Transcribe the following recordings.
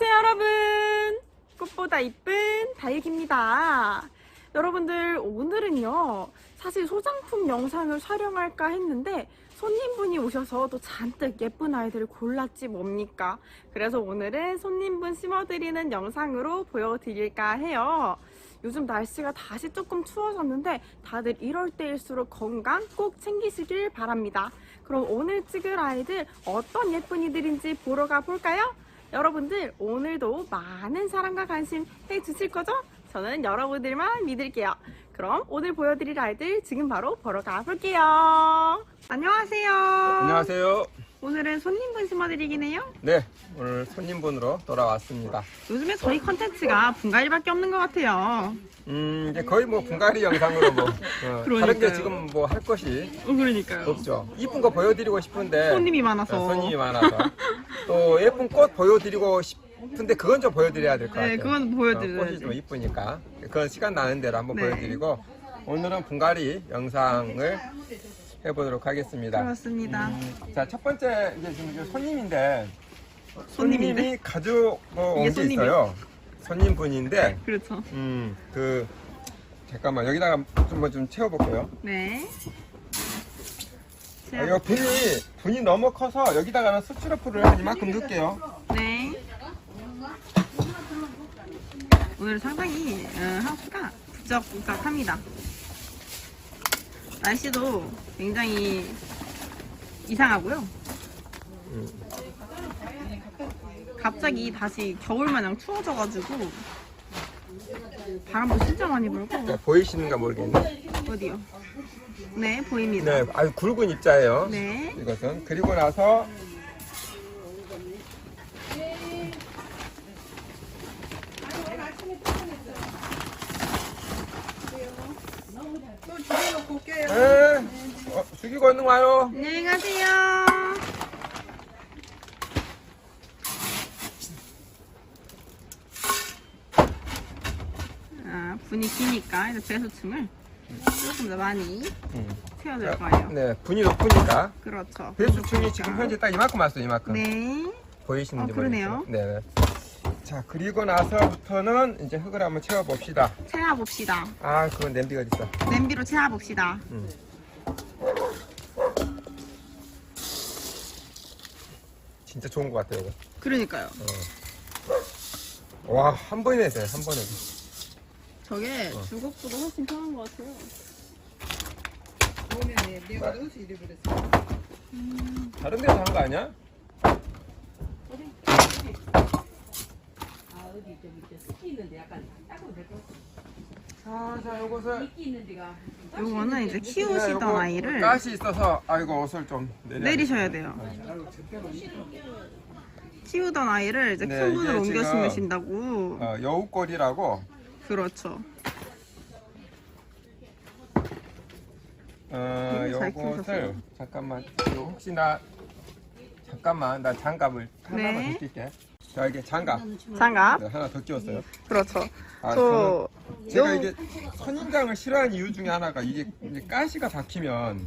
안녕하세요 여러분, 꽃보다 이쁜 다육입니다. 여러분들, 오늘은요 사실 소장품 영상을 촬영할까 했는데 손님분이 오셔서 또 잔뜩 예쁜 아이들을 골랐지 뭡니까. 그래서 오늘은 손님분 심어드리는 영상으로 보여드릴까 해요. 요즘 날씨가 다시 조금 추워졌는데 다들 이럴 때일수록 건강 꼭 챙기시길 바랍니다. 그럼 오늘 찍을 아이들 어떤 예쁜 이들인지 보러 가볼까요? 여러분들, 오늘도 많은 사랑과 관심 해주실 거죠? 저는 여러분들만 믿을게요. 그럼 오늘 보여드릴 아이들 지금 바로 보러 가볼게요. 안녕하세요. 안녕하세요. 오늘은 손님분 심어드리긴 해요. 네, 오늘 손님분으로 돌아왔습니다. 요즘에 저희 컨텐츠가 분갈이밖에 없는 것 같아요. 이제 거의 뭐 분갈이 영상으로 뭐 다른 게 지금 뭐 할 것이 그러니까요. 없죠. 이쁜 거 보여드리고 싶은데 손님이 많아서. 손님이 많아서 또 예쁜 꽃 보여드리고 싶은데 그건 좀 보여드려야 될 것 같아요. 네, 그건 보여드려야죠. 꽃이 좀 이쁘니까 그건 시간 나는 대로 한번 네. 보여드리고 오늘은 분갈이 영상을 해보도록 하겠습니다. 그렇습니다. 자, 첫 번째 이제 지금 이제 손님인데 손님인데? 손님이 가족 온 게 손님이요? 있어요. 손님분인데 그렇죠. 잠깐만 여기다가 좀 채워볼게요. 네. 이거 분이 너무 커서 여기다가는 스티로폼을 한 이만큼 넣을게요. 네. 오늘 상당히 하우스가 북적북적합니다. 날씨도 굉장히 이상하고요. 갑자기 다시 겨울마냥 추워져가지고 바람도 진짜 많이 불고. 자, 보이시는가 모르겠네. 어디요? 네, 보입니다. 네, 아주 굵은 입자예요. 네. 이것은 그리고 나서 네, 죽이고 얼른 와요. 안녕히 가세요. 분이 기니까 이제 배수층을 조금 더 많이 채워줄 거예요. 네, 분이 높으니까 그렇죠. 배수층이 지금 현재 딱 이만큼 왔어요. 이만큼. 네. 보이시는지 그러네요. 모르겠어요. 네. 자, 그리고 나서부터는 이제 흙을 한번 채워봅시다. 채워봅시다. 아, 그건 냄비가 어딨어. 냄비로 채워봅시다. 진짜 좋은 것 같아요, 이거. 그러니까요. 와, 한 번에 했어요, 한 번에. 저게 주걱보다 훨씬 편한 것 같아요. 다른 데서 한 거 아니야? 자, 요것을. 요거는 이제 키우시던 아이를 가시 있어서, 아이고, 옷을 좀 내리셔야 돼요. 키우던 아이를 이제 네, 큰 분을 이게 옮겨 지금- 심으신다고. 여우꼬리라고, 그렇죠. 잘 요것을, 키우셨어요. 잠깐만, 혹시나, 잠깐만, 나 장갑을 하나만 네. 더 낄게. 자, 이게 장갑. 장갑. 네, 하나 더 끼웠어요. 그렇죠. 아, 또 제가 요- 이게 선인장을 싫어하는 이유 중에 하나가 이게 가시가 박히면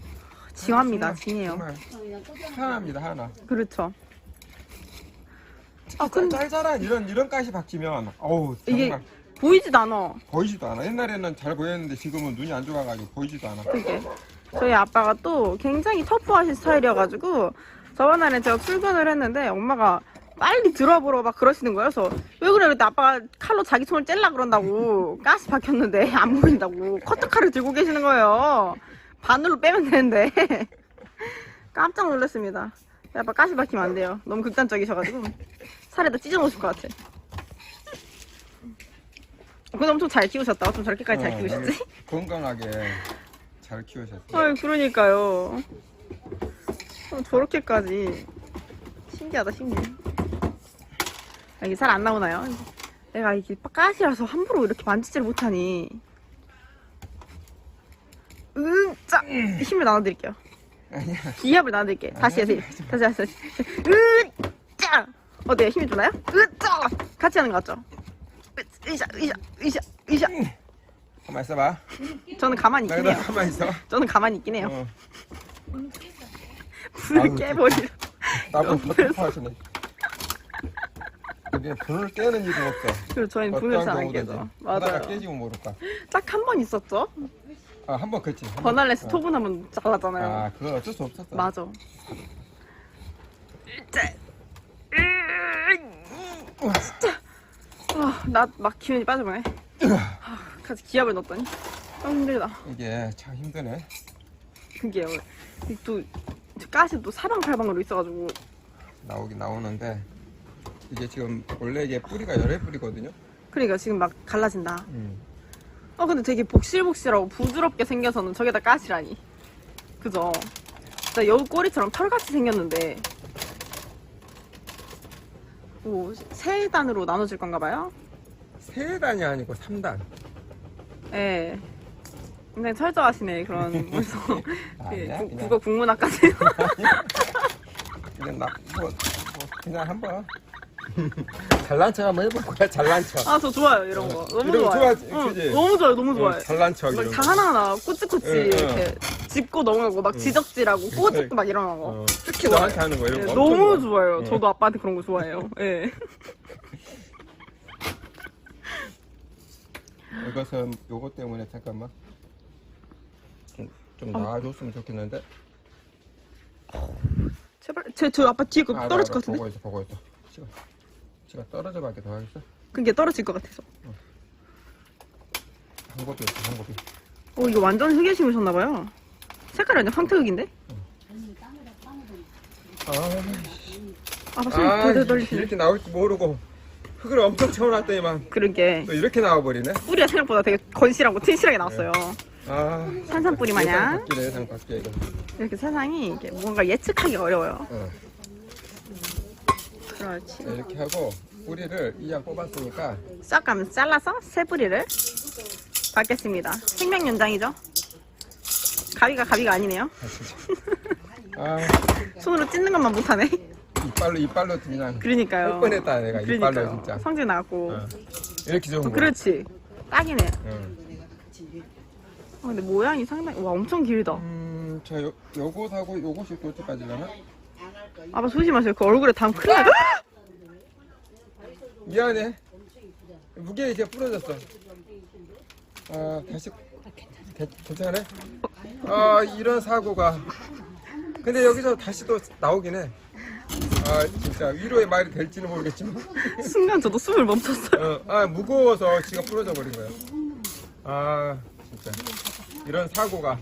징합니다. 징해요. 정말 하나입니다, 하나. 그렇죠. 근데 짤짤한 이런 가시 박히면 어우 이게 정말 보이지도 않아. 보이지도 않아. 옛날에는 잘 보였는데 지금은 눈이 안 좋아가지고 보이지도 않아. 그게 저희 아빠가 또 굉장히 터프하신 스타일이어가지고 저번에는 제가 출근을 했는데 엄마가 빨리 들어보러 막 그러시는 거예요. 그래서 왜 그래? 그때 아빠가 칼로 자기 손을 찔라 그런다고. 가스 박혔는데 안 보인다고 커터칼을 들고 계시는 거예요. 바늘로 빼면 되는데. 깜짝 놀랐습니다. 아빠 가시 박히면 안 돼요. 너무 극단적이셔가지고 살에다 찢어 놓으실 것 같아. 근데 엄청 잘 키우셨다. 어쩜 저렇게까지 잘 키우셨지? 건강하게 잘 키우셨어요. 아이, 그러니까요. 저렇게까지. 신기하다, 신기해. 이게 잘 안 나오나요? 내가 이게 가시라서 함부로 이렇게 만지지를 못하니. 자! 힘을 나눠드릴게요. 아니야. 기합을 나눠드릴게요. 다시 해서. 다시. 자! 어때요? 힘이 좋나요? 자! 같이 하는 거 같죠? 으쌰. 가만 있어봐. 저는 가만히 있긴 나기다 해요. 가만 있어. 저는 가만히 있긴 해요. 어. 불을 아유, 깨버리려. 나보고 더 터프하시네. 여기는 불을 떼는 일은 없어. 그리고 저희는 불을 어떠한 잘 안 경우든지. 깨죠. 하다가 맞아요. 깨지면 모를까. 딱 한 번 있었죠. 아, 한 번 그치. 한 번. 버날레 어. 스토븐 하면 잘라잖아요. 아, 그건 어쩔 수 없었어. 맞아. 진짜. 나 막 기운이 빠져보네. 같이 기압을 넣었더니 너무 힘들다. 이게 참 힘드네. 그게요. 또 가시 또 사방팔방으로 있어가지고. 나오긴 나오는데 이게 지금 원래 이게 뿌리가 열애 뿌리거든요. 그러니까 지금 막 갈라진다. 근데 되게 복실복실하고 부드럽게 생겨서는 저게다 가시라니. 그죠? 진짜 여우 꼬리처럼 털같이 생겼는데. 오, 세 단으로 나눠질 건가 봐요? 세 단이 아니고 3단. 예. 근데 철저하시네, 그런. 그래서. 아니야, 그냥. 국어 국문학까지. 그냥 그냥 한번 잘난 척 한번 해볼 거야. 잘난 척. 아, 저 좋아요, 이런 거. 너무 이런 거 좋아요. 좋아하지, 그지? 너무 좋아요, 너무 좋아요. 잘난 척. 이런 막 다 거. 하나하나 꼬치꼬치 응, 응. 이렇게 짚고 넘어가고 막 지적질하고 꼬집고 막 이런 거. 특히 너한테 하는 거 이런 예, 거. 너무 엄청 좋아요. 응. 저도 아빠한테 그런 거 좋아해요. 예. 이것은 요거 때문에 잠깐만 좀 나아줬으면 좋겠는데. 제발, 저 아빠 뒤에 거 떨어질 것 같은데? 보고 있어. 지가 떨어져 밖에 더 하겠어? 그게 떨어질 것 같아서. 방법이 있어, 방법이. 이거 완전 흙에 심으셨나봐요. 색깔이 완전 황태흙인데? 아빠 손이 덜덜 떨리시네. 이렇게 나올 줄 모르고 흙을 엄청 채워놨더니만 그러게. 또 이렇게 나와버리네. 뿌리가 생각보다 되게 건실하고 튼실하게 나왔어요. 아, 산산뿌리 마냥. 예상 밖이야 이거. 이렇게 세상이 이렇게 뭔가 예측하기가 어려워요. 그렇지. 이렇게 하고 뿌리를 이양 뽑았으니까 싹 가면 잘라서 새 뿌리를 받겠습니다. 생명 연장이죠? 가위가 아니네요. 아, 손으로 찢는 것만 못하네. 이빨로 그냥 그러니까요. 할 뻔했다 내가. 이빨로 그러니까요. 진짜. 성질 나고. 이렇게 좋은 거. 그렇지. 딱이네. 응. 근데 모양이 상당히 와 엄청 길다. 저 요것하고 요것이 도착까지려나? 아빠 조심하세요. 그 얼굴에 담 큰일 나. 미안해. 무게 이제 부러졌어. 아, 다시 괜찮네. 아, 이런 사고가. 근데 여기서 다시 또 나오긴 해. 아, 진짜 위로의 말이 될지는 모르겠지만. 순간 저도 숨을 멈췄어요. 무거워서 지가 부러져 버린 거야. 아, 진짜 이런 사고가. 야,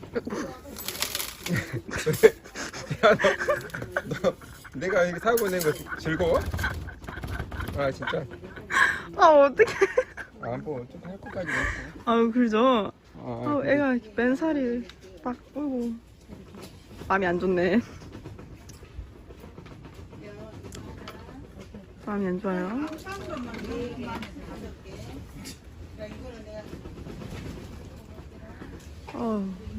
너 내가 이렇게 사고 낸 거 즐거워? 아, 진짜. 어떡해. 뭐 좀 할 것까지 없어. 아유 그러죠. 그래. 애가 이렇게 맨살이 막 어이구 마음이 안 좋네. 마음이 안 좋아요.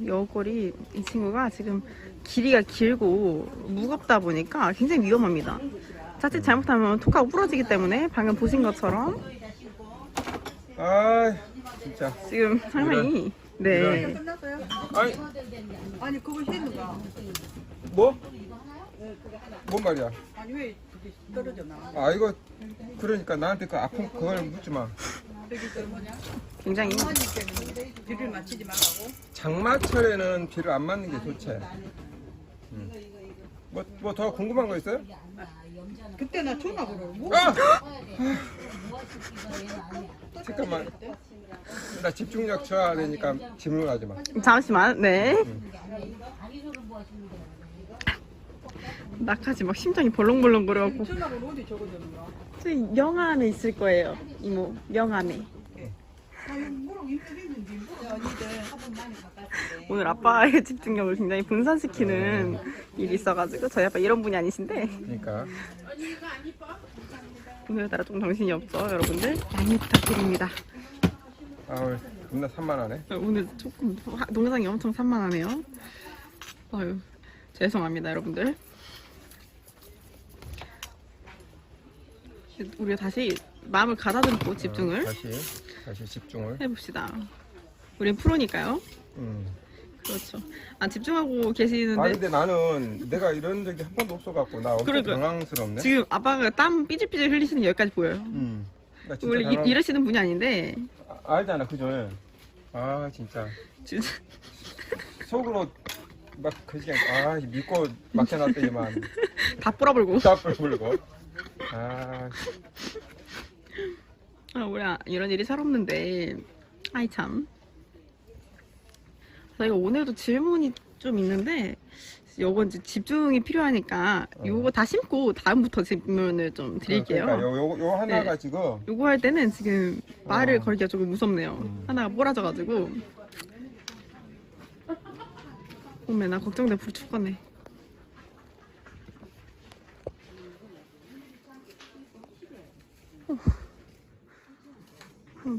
여우꼬리 이 친구가 지금 길이가 길고 무겁다 보니까 굉장히 위험합니다. 자칫 잘못하면 톡 하고 부러지기 때문에 방금 보신 것처럼 아, 진짜. 지금 상당히 네. 끝났어요? 아니, 아니 그거 했는가? 뭐? 뭔 말이야? 아니 왜 그게 떨어져나? 아, 이거 그러니까 나한테 그 아픈 그걸 묻지 마. 저기 저 뭐냐? 굉장히 어머니 때문에 비를 맞추지 말라고. 장마철에는 비를 안 맞는 게 좋지. 뭐 더 궁금한 거 있어요? 그때 나 전화번호 뭐? 아! 잠깐만. 나 집중력 저하 되니까 질문하지 마. 잠시만 네. 낙하지 막 심장이 벌렁벌렁 거려갖고 전화번호 어디 적어줬는가? 저희 명함에 있을 거예요 이모 명함에. 아 이거 뭐라고 인터뷰인지 뭐야 니들. 오늘 아빠의 집중력을 굉장히 분산시키는 일이 있어가지고 저희 아빠 이런 분이 아니신데 그러니까. 오늘따라 좀 정신이 없죠 여러분들 많이 부탁드립니다. 아, 겁나 산만하네. 오늘 조금 동영상이 엄청 산만하네요. 아유 죄송합니다 여러분들. 우리가 다시 마음을 가다듬고 집중을 다시 집중을. 해봅시다. 우린 프로니까요. 그렇죠. 아, 집중하고 계시는데. 아 근데 나는 내가 이런 적이 한 번도 없어갖고 나 엄청 그러니까. 당황스럽네. 지금 아빠가 땀 삐질삐질 흘리시는 게 여기까지 보여요. 나 진짜 원래 이러시는 분이 아닌데. 알잖아 그죠? 아 진짜 진짜. 속으로 막 그 시간 믿고 막혀놨더니만 다 뿌려불고. 답을 불고. 우리 이런 일이 잘 없는데. 아이 참. 저희가 오늘도 질문이 좀 있는데 요건 이제 집중이 필요하니까 요거 다 심고 다음부터 질문을 좀 드릴게요. 그러니까 요 하나가 네. 지금 요거 할 때는 지금 말을 어. 걸기가 조금 무섭네요. 하나가 몰아져가지고. 어메 나 걱정돼 불 죽겠네.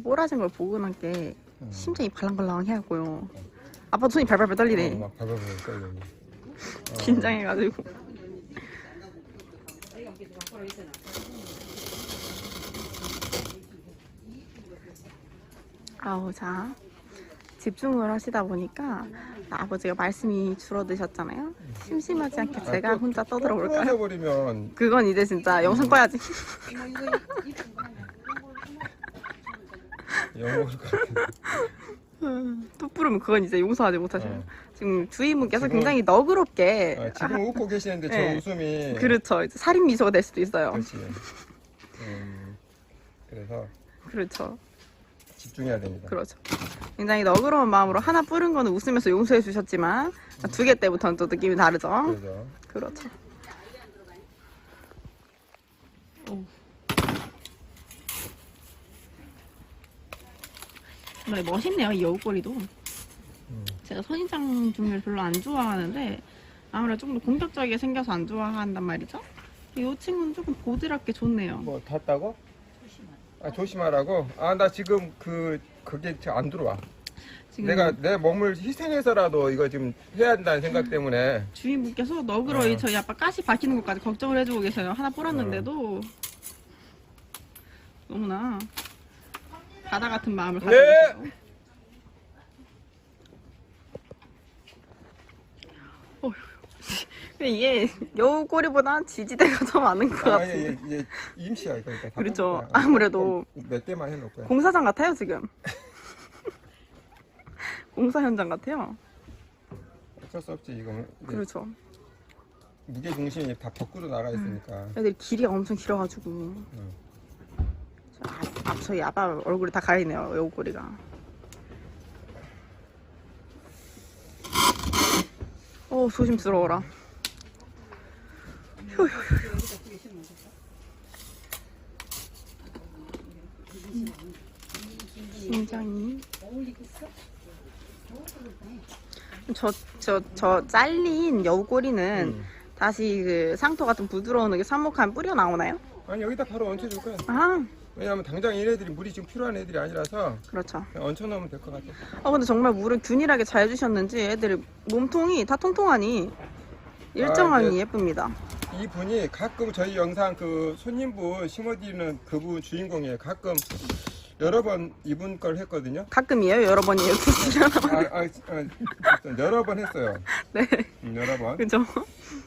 몰아진 걸 보고 난 게 심장이 발랑발랑 해갖고요. 아빠 손이 발발발 떨리네. 막 발발발 떨려. 긴장해가지고. 자 집중을 하시다 보니까 아버지가 말씀이 줄어드셨잖아요. 심심하지 않게 제가 혼자 떠들어 볼까요? 버리면 그건 이제 진짜 영상 꺼야지. 영어일 것 같아. 또 부르면 그건 이제 용서하지 못하셔요. 지금 주임분께서 지금- 굉장히 너그럽게 지금 웃고 계시는데 저 네. 웃음이 그렇죠. 이제 살인 미소가 될 수도 있어요. 그렇지. 그래서 그렇죠. 집중해야 됩니다. 그렇죠. 굉장히 너그러운 마음으로 하나 뿌린 거는 웃으면서 용서해 주셨지만 두 개 때부터는 또 느낌이 다르죠. 그래서 그렇죠. 정말 멋있네요, 이 여우꼬리도. 제가 선인장 종류를 별로 안 좋아하는데 아무래도 조금 더 공격적이게 생겨서 안 좋아한단 말이죠. 이 친구는 조금 보드랍게 좋네요. 뭐 탔다고? 조심하라고? 나 지금 그게 안 들어와. 지금 내가 내 몸을 희생해서라도 이거 지금 해야 한다는 생각 때문에 주인분께서 너그러이 저희 아빠 가시 박히는 것까지 걱정을 해주고 계셔요. 하나 뿌렸는데도 너무나 바다 같은 마음을 가지고 네! 계세요. 어휴. 근데 이게 여우꼬리보다 지지대가 더 많은 것 같은데. 얘 임시야 그러니까. 다 그렇죠. 뽑을 거야. 아무래도 몇 개만 해놓을 거야. 공사장 같아요 지금. 공사 현장 같아요. 어쩔 수 없지 이거는. 이제 그렇죠. 무게 중심이 다 밖으로 나가 있으니까. 애들이 길이가 엄청 길어가지고 저희 아빠 얼굴이 다 가리네요 여우꼬리가. 조심스러워라. 심장이 저 잘린 여우꼬리는 다시 그 상토 같은 부드러운 게 삽목하면 뿌려 나오나요? 아니 여기다 바로 얹혀줄 거야. 아 왜냐면 당장 얘네들이 물이 지금 필요한 애들이 아니라서 그렇죠. 그냥 얹혀놓으면 될 것 같아. 근데 정말 물을 균일하게 잘 주셨는지 애들이 몸통이 다 통통하니 일정하니 이제 예쁩니다. 이분이 가끔 저희 영상 그 손님분 심어드리는 그분 주인공이에요. 가끔 여러 번 이분 걸 했거든요. 가끔이에요? 여러 번이에요? 여러 번 했어요. 네. 여러 번. 그죠?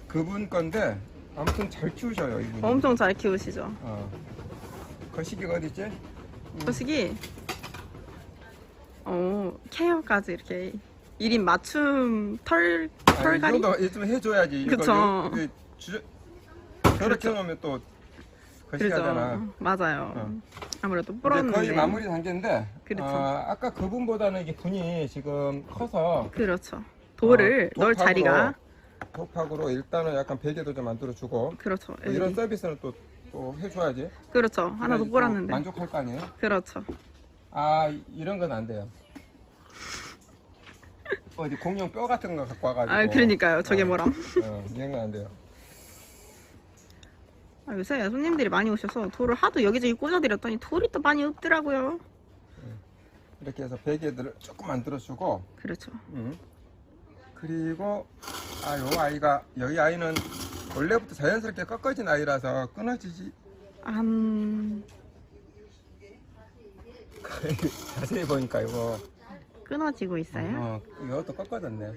그분 건데 아무튼 잘 키우셔요 이분이. 엄청 잘 키우시죠. 거시기가 어디지? 소식이 케어까지 이렇게 1인 맞춤 털갈이? 이 정도 해줘야지. 그쵸. 저렇게 놓으면 또 거시기하잖아. 그죠. 맞아요. 아무래도 이제 뿌렸는데. 거의 마무리 단계인데 그렇죠. 아까 그분보다는 이게 분이 지금 커서 그렇죠. 돌을 넣을 독학으로, 자리가. 독학으로 일단은 약간 베개도 좀 만들어주고 그렇죠. 뭐 이런 서비스는 또 해줘야지. 그렇죠. 하나 더 그래야지 또 뿌렸는데. 만족할 거 아니에요? 그렇죠. 이런 건 안 돼요. 어디 공룡 뼈 같은 거 갖고 와가지고. 그러니까요. 저게 뭐람. 이런 건 안 돼요. 요새 손님들이 많이 오셔서 돌을 하도 여기저기 꽂아드렸더니 돌이 또 많이 없더라고요. 이렇게 해서 베개들을 조금 만들어주고. 그렇죠. 그리고 요 아이가 여기 아이는 원래부터 자연스럽게 꺾어진 아이라서 끊어지지. 한 자세히 보니까 이거 끊어지고 있어요. 이것도 꺾어졌네.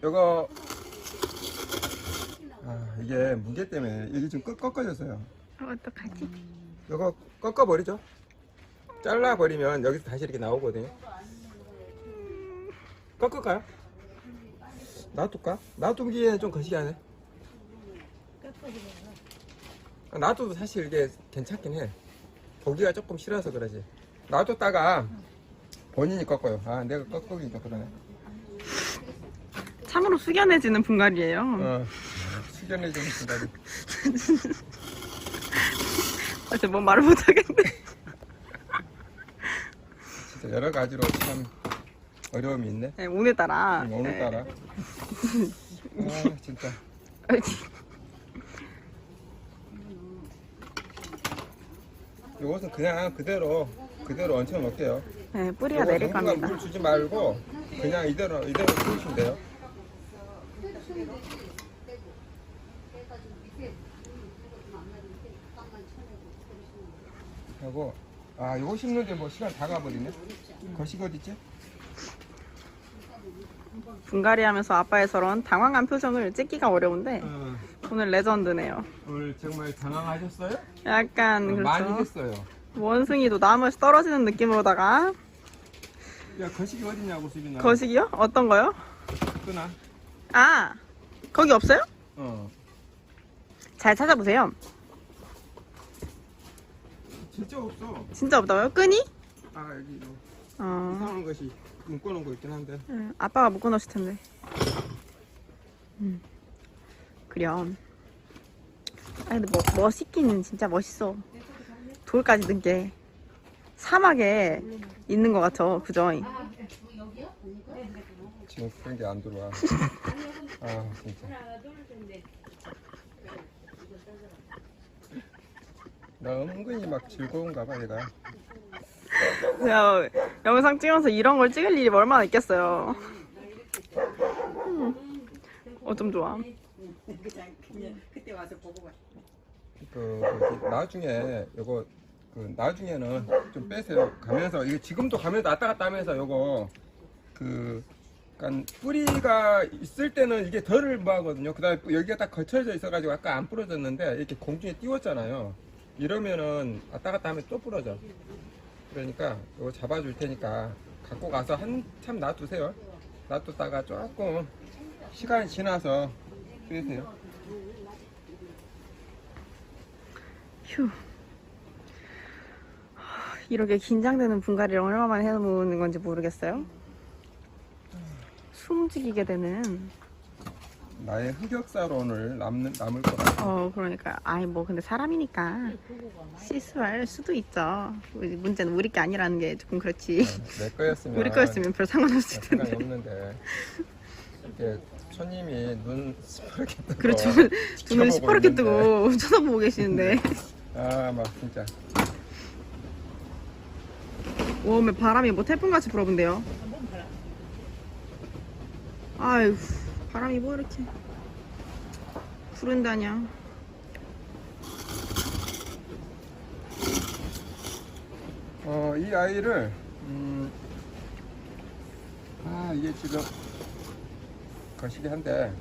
요거 이게 무게 때문에 이게 좀 꺾어졌어요. 어떡하지? 요거 꺾어버리죠. 잘라버리면 여기서 다시 이렇게 나오거든요. 꺾을까요? 놔둘까? 놔두기에는 좀 거시기하네. 놔둬도 사실 이게 괜찮긴 해. 보기가 조금 싫어서 그러지. 놔뒀다가 본인이 꺾어요. 내가 꺾으니까 그러네. 참으로 숙연해지는 분갈이에요. 숙연해지는 순간이. 진짜 뭐 말을 못하겠네. 진짜 여러 가지로 참 어려움이 있네. 네, 오늘따라. 오늘따라. 진짜. 이것은 그냥 그대로 얹혀 놓을게요. 네, 뿌리가 내릴 당분간 겁니다. 물 주지 말고 그냥 이대로 키우시면 돼요. 하고 이거 심는데 뭐 시간 다 가버리네. 거시기 어딨지? 분갈이 하면서 아빠의 저런 당황한 표정을 찍기가 어려운데 오늘 레전드네요. 오늘 정말 당황하셨어요? 약간 많이 그렇죠. 했어요. 원숭이도 나무에서 떨어지는 느낌으로다가 야 거시기 어딨냐고 수빈아. 거시기요? 어떤 거요? 끊어. 거기 없어요? 잘 찾아보세요. 진짜 없어. 진짜 없다고요? 끈이? 여기 뭐 어, 이상한 것이 묶어놓은 거 있긴 한데. 아빠가 묶어놓으실 텐데. 그럼. 근데 멋있기는 진짜 멋있어. 돌까지 든 게 사막에 있는 것 같아. 그죠? 지금 그런 게 안 들어와. 진짜. 나 은근히 막 즐거운가 봐 얘가. 제가 영상 찍으면서 이런 걸 찍을 일이 얼마나 있겠어요. 좀 좋아. 그때 와서 보고 가. 나중에 요거 나중에는 좀 빼세요. 가면서 이게 지금도 가면서 왔다 갔다 하면서 요거 그러니까 뿌리가 있을 때는 이게 덜 뭐하거든요. 그다음에 여기가 딱 거쳐져 있어가지고 아까 안 부러졌는데 이렇게 공중에 띄웠잖아요. 이러면은 왔다 갔다 하면 또 부러져. 그러니까 이거 잡아줄 테니까 갖고 가서 한참 놔두세요. 놔뒀다가 조금 시간이 지나서 빼세요. 휴. 이렇게 긴장되는 분갈이를 얼마만에 해놓는 건지 모르겠어요. 숨죽이게 되는. 나의 흑역사론을 남을 거라. 그러니까. 근데 사람이니까 실수할 수도 있죠. 문제는 우리 게 아니라는 게 조금 그렇지. 내 거였으면 우리 거였으면 별 상관없을 상관이 텐데. 없는데 이렇게 손님이 눈 시퍼렇게 뜨고 그렇죠. 두 눈 시퍼렇게 뜨고 쳐다보고 계시는데. 막 진짜 오메 바람이 뭐 태풍같이 불어본대요. 아유 바람이 뭐 이렇게 부른다냐. 이 아이를 이게 지금 거시기 한데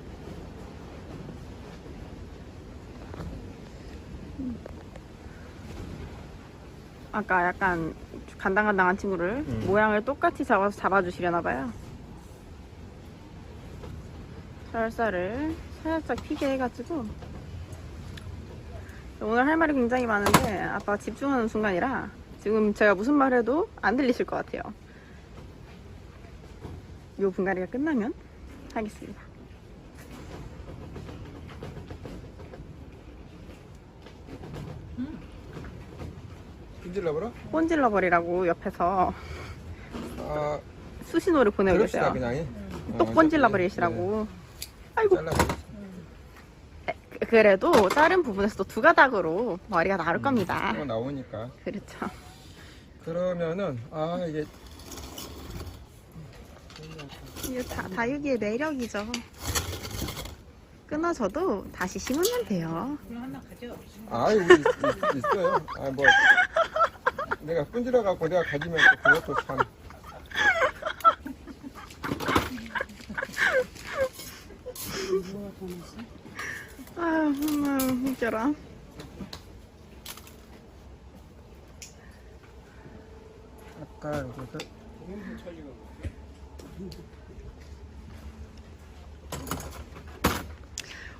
아까 약간 간당간당한 친구를 모양을 똑같이 잡아서 잡아주시려나봐요. 살살을 살짝 피게 해가지고. 오늘 할 말이 굉장히 많은데 아빠가 집중하는 순간이라 지금 제가 무슨 말 해도 안 들리실 것 같아요. 요 분갈이가 끝나면 하겠습니다. 끈질러버려? 본질러버리라고 옆에서 수신호를 보내고 그럽시다 계세요. 그냥. 똑 본질러버리시라고. 아이고. 잘라버리지. 그래도 다른 부분에서도 두 가닥으로 머리가 나올 겁니다. 또 나오니까. 그렇죠. 그러면은 이게 다육이의 매력이죠. 끊어져도 다시 심으면 돼요. 그럼 하나 가져. 우리 있어요. 뭐 내가 끈질러 갖고 내가 가지면 또 그것도 참 아유, 정말 웃겨라. 아까 여기서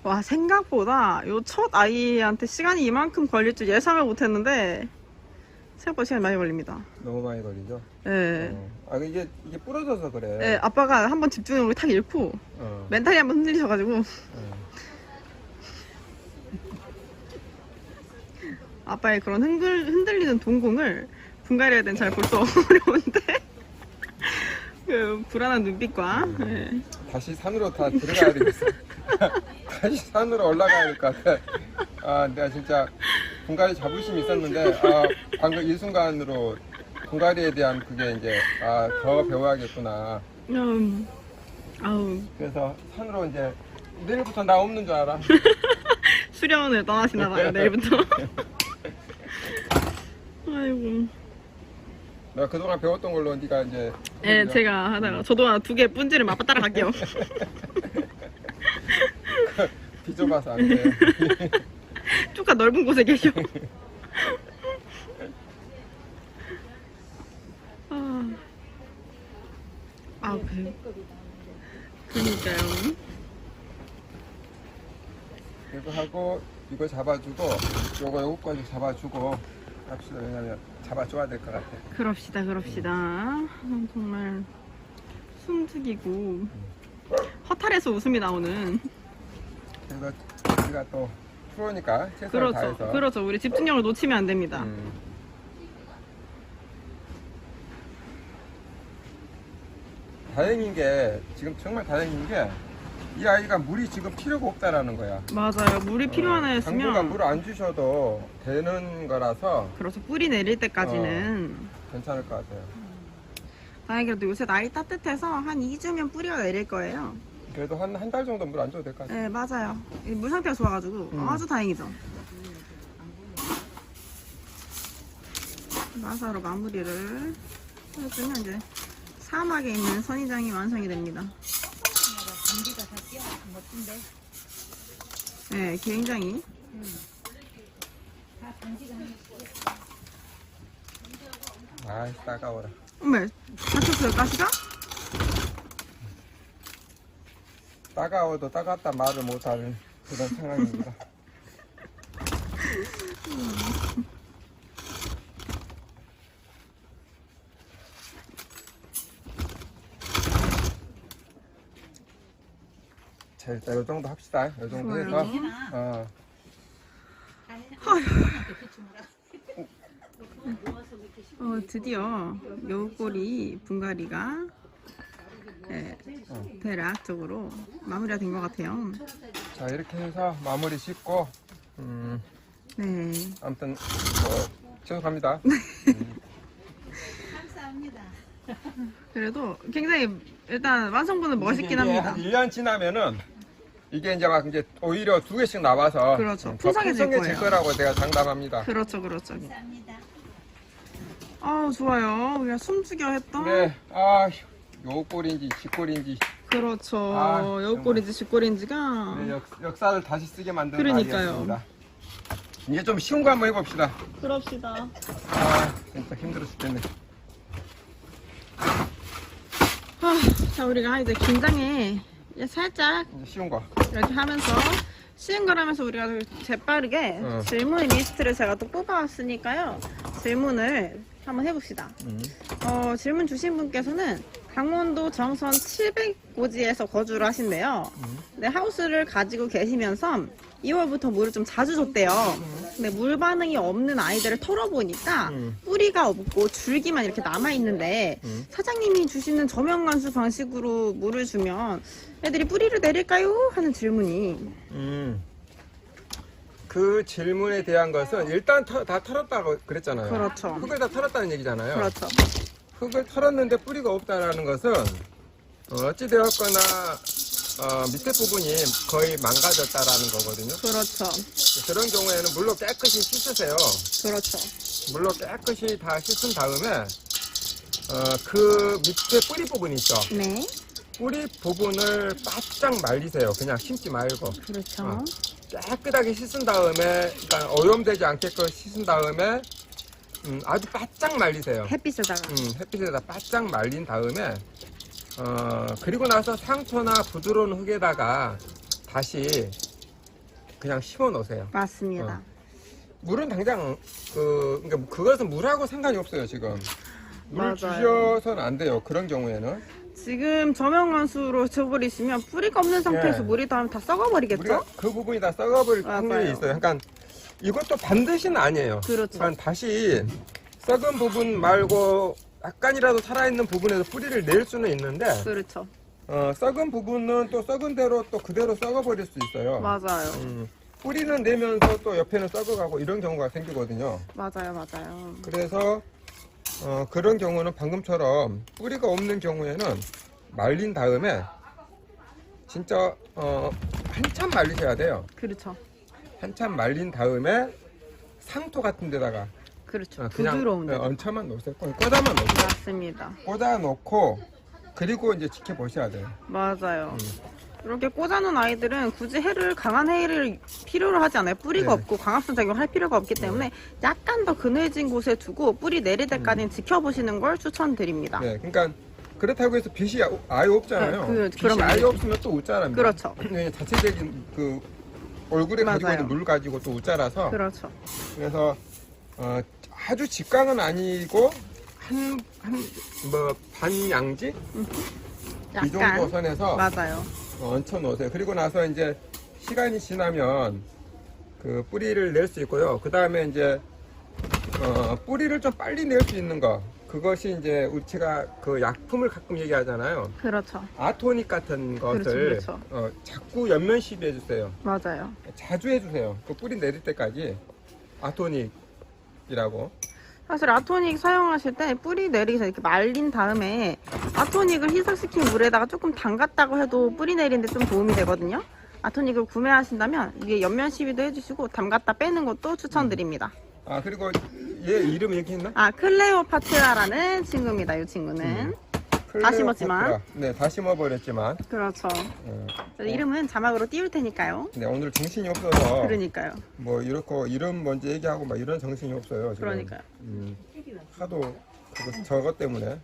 와, 생각보다 요 첫 아이한테 시간이 이만큼 걸릴 줄 예상을 못 했는데 생각보다 시간이 많이 걸립니다. 너무 많이 걸리죠? 예. 아 이게 부러져서 그래. 예, 아빠가 한번 집중력을 탁 잃고 멘탈이 한번 흔들리셔가지고 아빠의 그런 흔들리는 동공을 분갈이할 땐 잘 볼 수 어려운데 그 불안한 눈빛과 예. 다시 산으로 다 들어가야 되겠어. 다시 산으로 올라가야 될 것 같아. 아, 내가 진짜 분갈이 자부심이 있었는데, 아, 방금 이 순간으로 분갈이에 대한 그게 이제, 아, 더 배워야겠구나. 아우 그래서 산으로 이제, 내일부터 나 없는 줄 알아. 수련을 떠나시나 봐요 내일부터. 아이고. 내가 그동안 배웠던 걸로 네가 이제. 예, 제가 하다가 저도 한 2개 분지를 맛봐 따라갈게요. 뒤져봐서 안 돼. 쭉가 넓은 곳에 계셔. 그러니까요. 이거 하고, 이거 잡아주고, 요거까지 잡아주고, 합시다. 왜냐면 잡아줘야 될 것 같아. 그럽시다. 정말 숨죽이고 허탈해서 웃음이 나오는. 그래서 우리가 또 프로니까 최선을 다해서. 그렇죠. 우리 집중력을 놓치면 안 됩니다. 다행인 게 지금 정말 다행인 게 이 아이가 물이 지금 필요가 없다라는 거야. 맞아요. 물이 필요한 당분간 애였으면 물 안 주셔도 되는 거라서 그렇죠. 뿌리 내릴 때까지는 괜찮을 것 같아요. 다행히도 요새 날이 따뜻해서 한 2주면 뿌리가 내릴 거예요. 그래도 한 달 정도 물 안 줘도 될 것 같아요. 네, 맞아요. 이물 상태가 좋아가지고 아주 다행이죠. 마사로 마무리를 해주면 이제 사막에 있는 선인장이 완성이 됩니다. 전기가 다 뛰어나서 멋진데. 네, 굉장히. 다 전기가 아, 따가워라. 어머, 다쳤어요, 가시가? 따가워도 따갑다 말을 못하는 그런 상황입니다. 자, 일단 이 정도 합시다. 이 정도 해서. 드디어 여우꼬리 분갈이가 대략적으로 마무리가 된 것 같아요. 자, 이렇게 해서 마무리 짓고, 네. 아무튼, 죄송합니다. 감사합니다. 그래도 굉장히 일단 완성분은 멋있긴 합니다. 한 1년 지나면은, 이게 이제 막 이제 오히려 2개씩 나와서. 그렇죠. 더 풍성해질 거예요. 거라고 제가 장담합니다. 그렇죠. 감사합니다. 아우, 좋아요. 우리가 숨죽여 했던. 네, 아, 요꼴인지 쥐꼴인지. 그렇죠. 아, 여우꼬리인지 쥐꼬리인지가. 네, 역사를 다시 쓰게 만드는 그러니까요. 아이였습니다. 이제 좀 쉬운 거 한번 해봅시다. 그럽시다. 아, 진짜 힘들어 죽겠네. 자, 우리가 이제 긴장해. 이제 살짝 이제 쉬운 거. 이렇게 하면서 쉬운 거라면서 우리가 재빠르게 질문 리스트를 제가 또 뽑아왔으니까요. 질문을 한번 해봅시다. 질문 주신 분께서는 강원도 정선 700고지에서 거주를 하신대요. 네, 하우스를 가지고 계시면서 2월부터 물을 좀 자주 줬대요. 근데 물 반응이 없는 아이들을 털어보니까 뿌리가 없고 줄기만 이렇게 남아있는데 사장님이 주시는 저면관수 방식으로 물을 주면 애들이 뿌리를 내릴까요? 하는 질문이. 그 질문에 대한 것은 일단 다 털었다고 그랬잖아요. 그렇죠. 흙을 다 털었다는 얘기잖아요. 그렇죠. 흙을 털었는데 뿌리가 없다라는 것은 어찌되었거나 밑에 부분이 거의 망가졌다라는 거거든요. 그렇죠. 그런 경우에는 물로 깨끗이 씻으세요. 그렇죠. 물로 깨끗이 다 씻은 다음에 그 밑에 뿌리 부분 있죠. 네. 뿌리 부분을 바짝 말리세요. 그냥 심지 말고. 그렇죠. 어. 깨끗하게 씻은 다음에, 그러니까 오염되지 않게끔 씻은 다음에 아주 바짝 말리세요. 햇빛에다가. 햇빛에다 바짝 말린 다음에 그리고 나서 상토나 부드러운 흙에다가 다시 그냥 심어 놓으세요. 맞습니다. 물은 당장 그러니까 그것은 물하고 상관이 없어요. 지금 물을 맞아요. 주셔서는 안 돼요. 그런 경우에는 지금 저명원수로 줘버리시면 뿌리가 없는 상태에서 예. 물이 닿으면 다 썩어버리겠죠? 우리가 그 부분이 다 썩어버릴 맞아요. 확률이 있어요. 그러니까 이것도 반드시는 아니에요. 그렇죠. 그러니까 다시 썩은 부분 말고 약간이라도 살아있는 부분에서 뿌리를 낼 수는 있는데 그렇죠. 썩은 부분은 또 썩은 대로 또 그대로 썩어버릴 수 있어요. 맞아요. 뿌리는 내면서 또 옆에는 썩어가고 이런 경우가 생기거든요. 맞아요. 그래서 그런 경우는 방금처럼 뿌리가 없는 경우에는 말린 다음에 진짜 한참 말리셔야 돼요. 그렇죠. 한참 말린 다음에 상토 같은 데다가 그렇죠. 그냥 부드러운데. 얹혀만 놓으세요. 꽂아만 놓으세요. 맞습니다. 꽂아 놓고 그리고 이제 지켜보셔야 돼요. 맞아요. 이렇게 꽂아놓은 아이들은 굳이 강한 해를 필요로 하지 않아요. 뿌리가 네. 없고 광합성 작용을 할 필요가 없기 때문에 약간 더 그늘진 곳에 두고 뿌리 내릴 때까지는 지켜보시는 걸 추천드립니다. 네, 그러니까 그렇다고 해서 빛이 아예 없잖아요. 네, 빛이 그러면 안 아예 되죠. 없으면 또 웃자랍니다. 그렇죠. 네, 자체적인 그 얼굴에 가지고 맞아요. 있는 물 가지고 또 웃자라서 그렇죠. 그래서 아주 직광은 아니고 뭐 반양지 이 정도 약간. 선에서 맞아요. 얹혀 놓으세요. 그리고 나서 이제 시간이 지나면 그 뿌리를 낼 수 있고요. 그 다음에 이제 뿌리를 좀 빨리 낼 수 있는 거 그것이 이제 우리가 그 약품을 가끔 얘기하잖아요. 그렇죠. 아토닉 같은 것을 그렇죠. 자꾸 연면 시비해 주세요. 맞아요. 자주 해주세요. 그 뿌리 내릴 때까지 아토닉이라고. 사실 아토닉 사용하실 때 뿌리 내리기 전에 이렇게 말린 다음에 아토닉을 희석시킨 물에다가 조금 담갔다고 해도 뿌리 내리는데 좀 도움이 되거든요. 아토닉을 구매하신다면 위에 옆면 시비도 해주시고 담갔다 빼는 것도 추천드립니다. 아 그리고 얘 이름 얘기했나? 아, 클레오파트라라는 친구입니다. 이 친구는. 다 심었지만. 네, 다 심어버렸지만. 그렇죠. 이름은 자막으로 띄울 테니까요. 네, 오늘 정신이 없어서. 그러니까요. 뭐 이렇게 이름 먼저 얘기하고 막 이런 정신이 없어요. 지금. 그러니까요. 하도 저것 때문에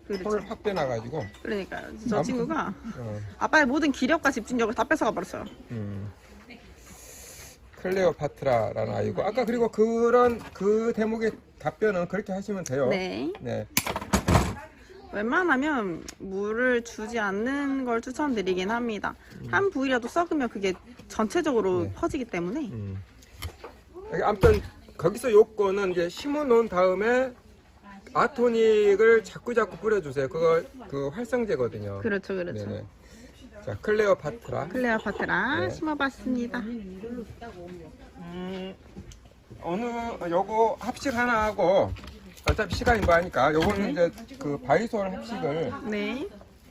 그렇죠. 손을 확 빼놔가지고. 그러니까요. 저 친구가 어, 아빠의 모든 기력과 집중력을 다 뺏어가 버렸어요. 클레오파트라라는 아이고 아까 그리고 그 대목의 답변은 그렇게 하시면 돼요. 네. 네. 웬만하면 물을 주지 않는 걸 추천드리긴 합니다. 한 부위라도 썩으면 그게 전체적으로 네. 퍼지기 때문에. 아무튼 거기서 요거는 이제 심어 놓은 다음에 아토닉을 자꾸 뿌려주세요. 그거 그 활성제거든요. 그렇죠. 네네. 자, 클레오파트라. 클레오파트라 네. 심어봤습니다. 요거 합식 하나 하고 어차피 시간이 뭐하니까 요거는 이제 그 바이솔 합식을 네.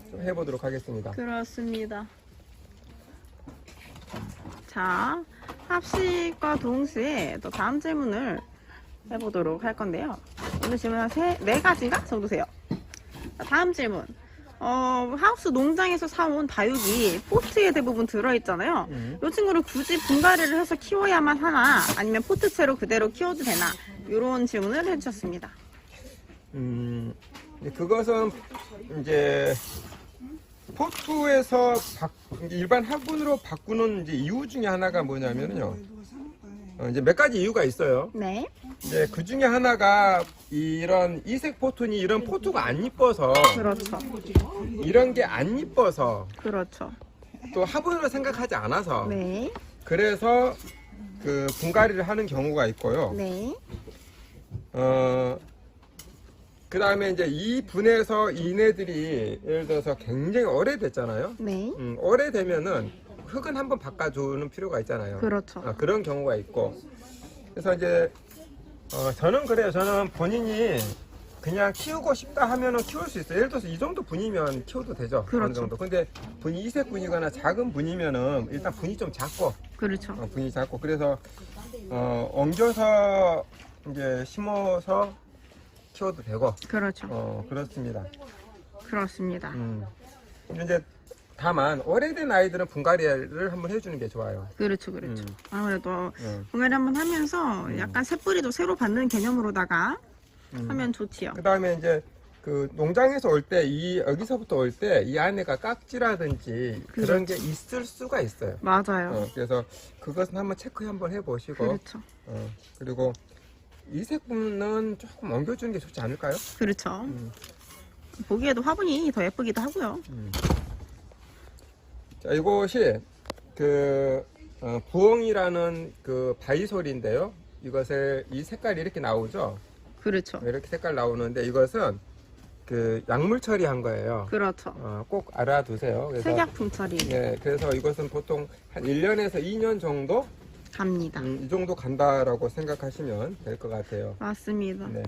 좀 해보도록 하겠습니다. 그렇습니다. 자, 합식과 동시에 또 다음 질문을 해보도록 할 건데요. 오늘 질문은 네 가지인가 정도 돼요. 자, 다음 질문. 하우스 농장에서 사온 다육이 포트에 대부분 들어있잖아요. 이 친구를 굳이 분갈이를 해서 키워야만 하나 아니면 포트채로 그대로 키워도 되나 이런 질문을 해주셨습니다. 그것은 이제 포트에서 이제 일반 화분으로 바꾸는 이제 이유 중에 하나가 뭐냐면요. 이제 몇 가지 이유가 있어요. 네. 이제 그 중에 하나가 이런 이색 포트니 이런 포트가 안 이뻐서 그렇죠. 이런 게 안 이뻐서 그렇죠. 또 화분으로 생각하지 않아서 네. 그래서 그 분갈이를 하는 경우가 있고요. 네. 그 다음에 이제 이 분에서 이네들이 예를 들어서 굉장히 오래됐잖아요. 네. 오래되면은 흙은 한번 바꿔주는 필요가 있잖아요. 그렇죠. 그런 경우가 있고. 그래서 이제 저는 그래요. 저는 본인이 그냥 키우고 싶다 하면은 키울 수 있어요. 예를 들어서 이 정도 분이면 키워도 되죠. 그렇죠. 어느 정도. 근데 분이 이색 분이거나 작은 분이면은 일단 분이 좀 작고, 그렇죠. 분이 작고 그래서 엉겨서 이제 심어서 키워도 되고. 그렇죠. 그렇습니다. 그렇습니다. 이제 다만 오래된 아이들은 분갈이를 한번 해주는 게 좋아요. 그렇죠, 그렇죠. 아무래도 음. 분갈이 한번 하면서 약간 새뿌리도 새로 받는 개념으로다가 하면 좋지요. 그 다음에 이제 그 농장에서 올 때 여기서부터 올 때 이 안에가 깍지라든지 그런 게 있을 수가 있어요. 맞아요. 그래서 그것은 한번 체크 한번 해보시고 그렇죠. 그리고 이 색분은 조금 옮겨주는 게 좋지 않을까요? 그렇죠. 보기에도 화분이 더 예쁘기도 하고요. 자, 이것이 그 부엉이라는 그 바이솔인데요. 이것을 이 색깔이 이렇게 나오죠. 그렇죠. 이렇게 색깔 나오는데 이것은 그 약물 처리한 거예요. 그렇죠. 꼭 알아두세요. 그래서 색약품 처리 네, 그래서 이것은 보통 한 1년에서 2년 정도 갑니다. 이 정도 간다라고 생각하시면 될 것 같아요. 맞습니다. 네.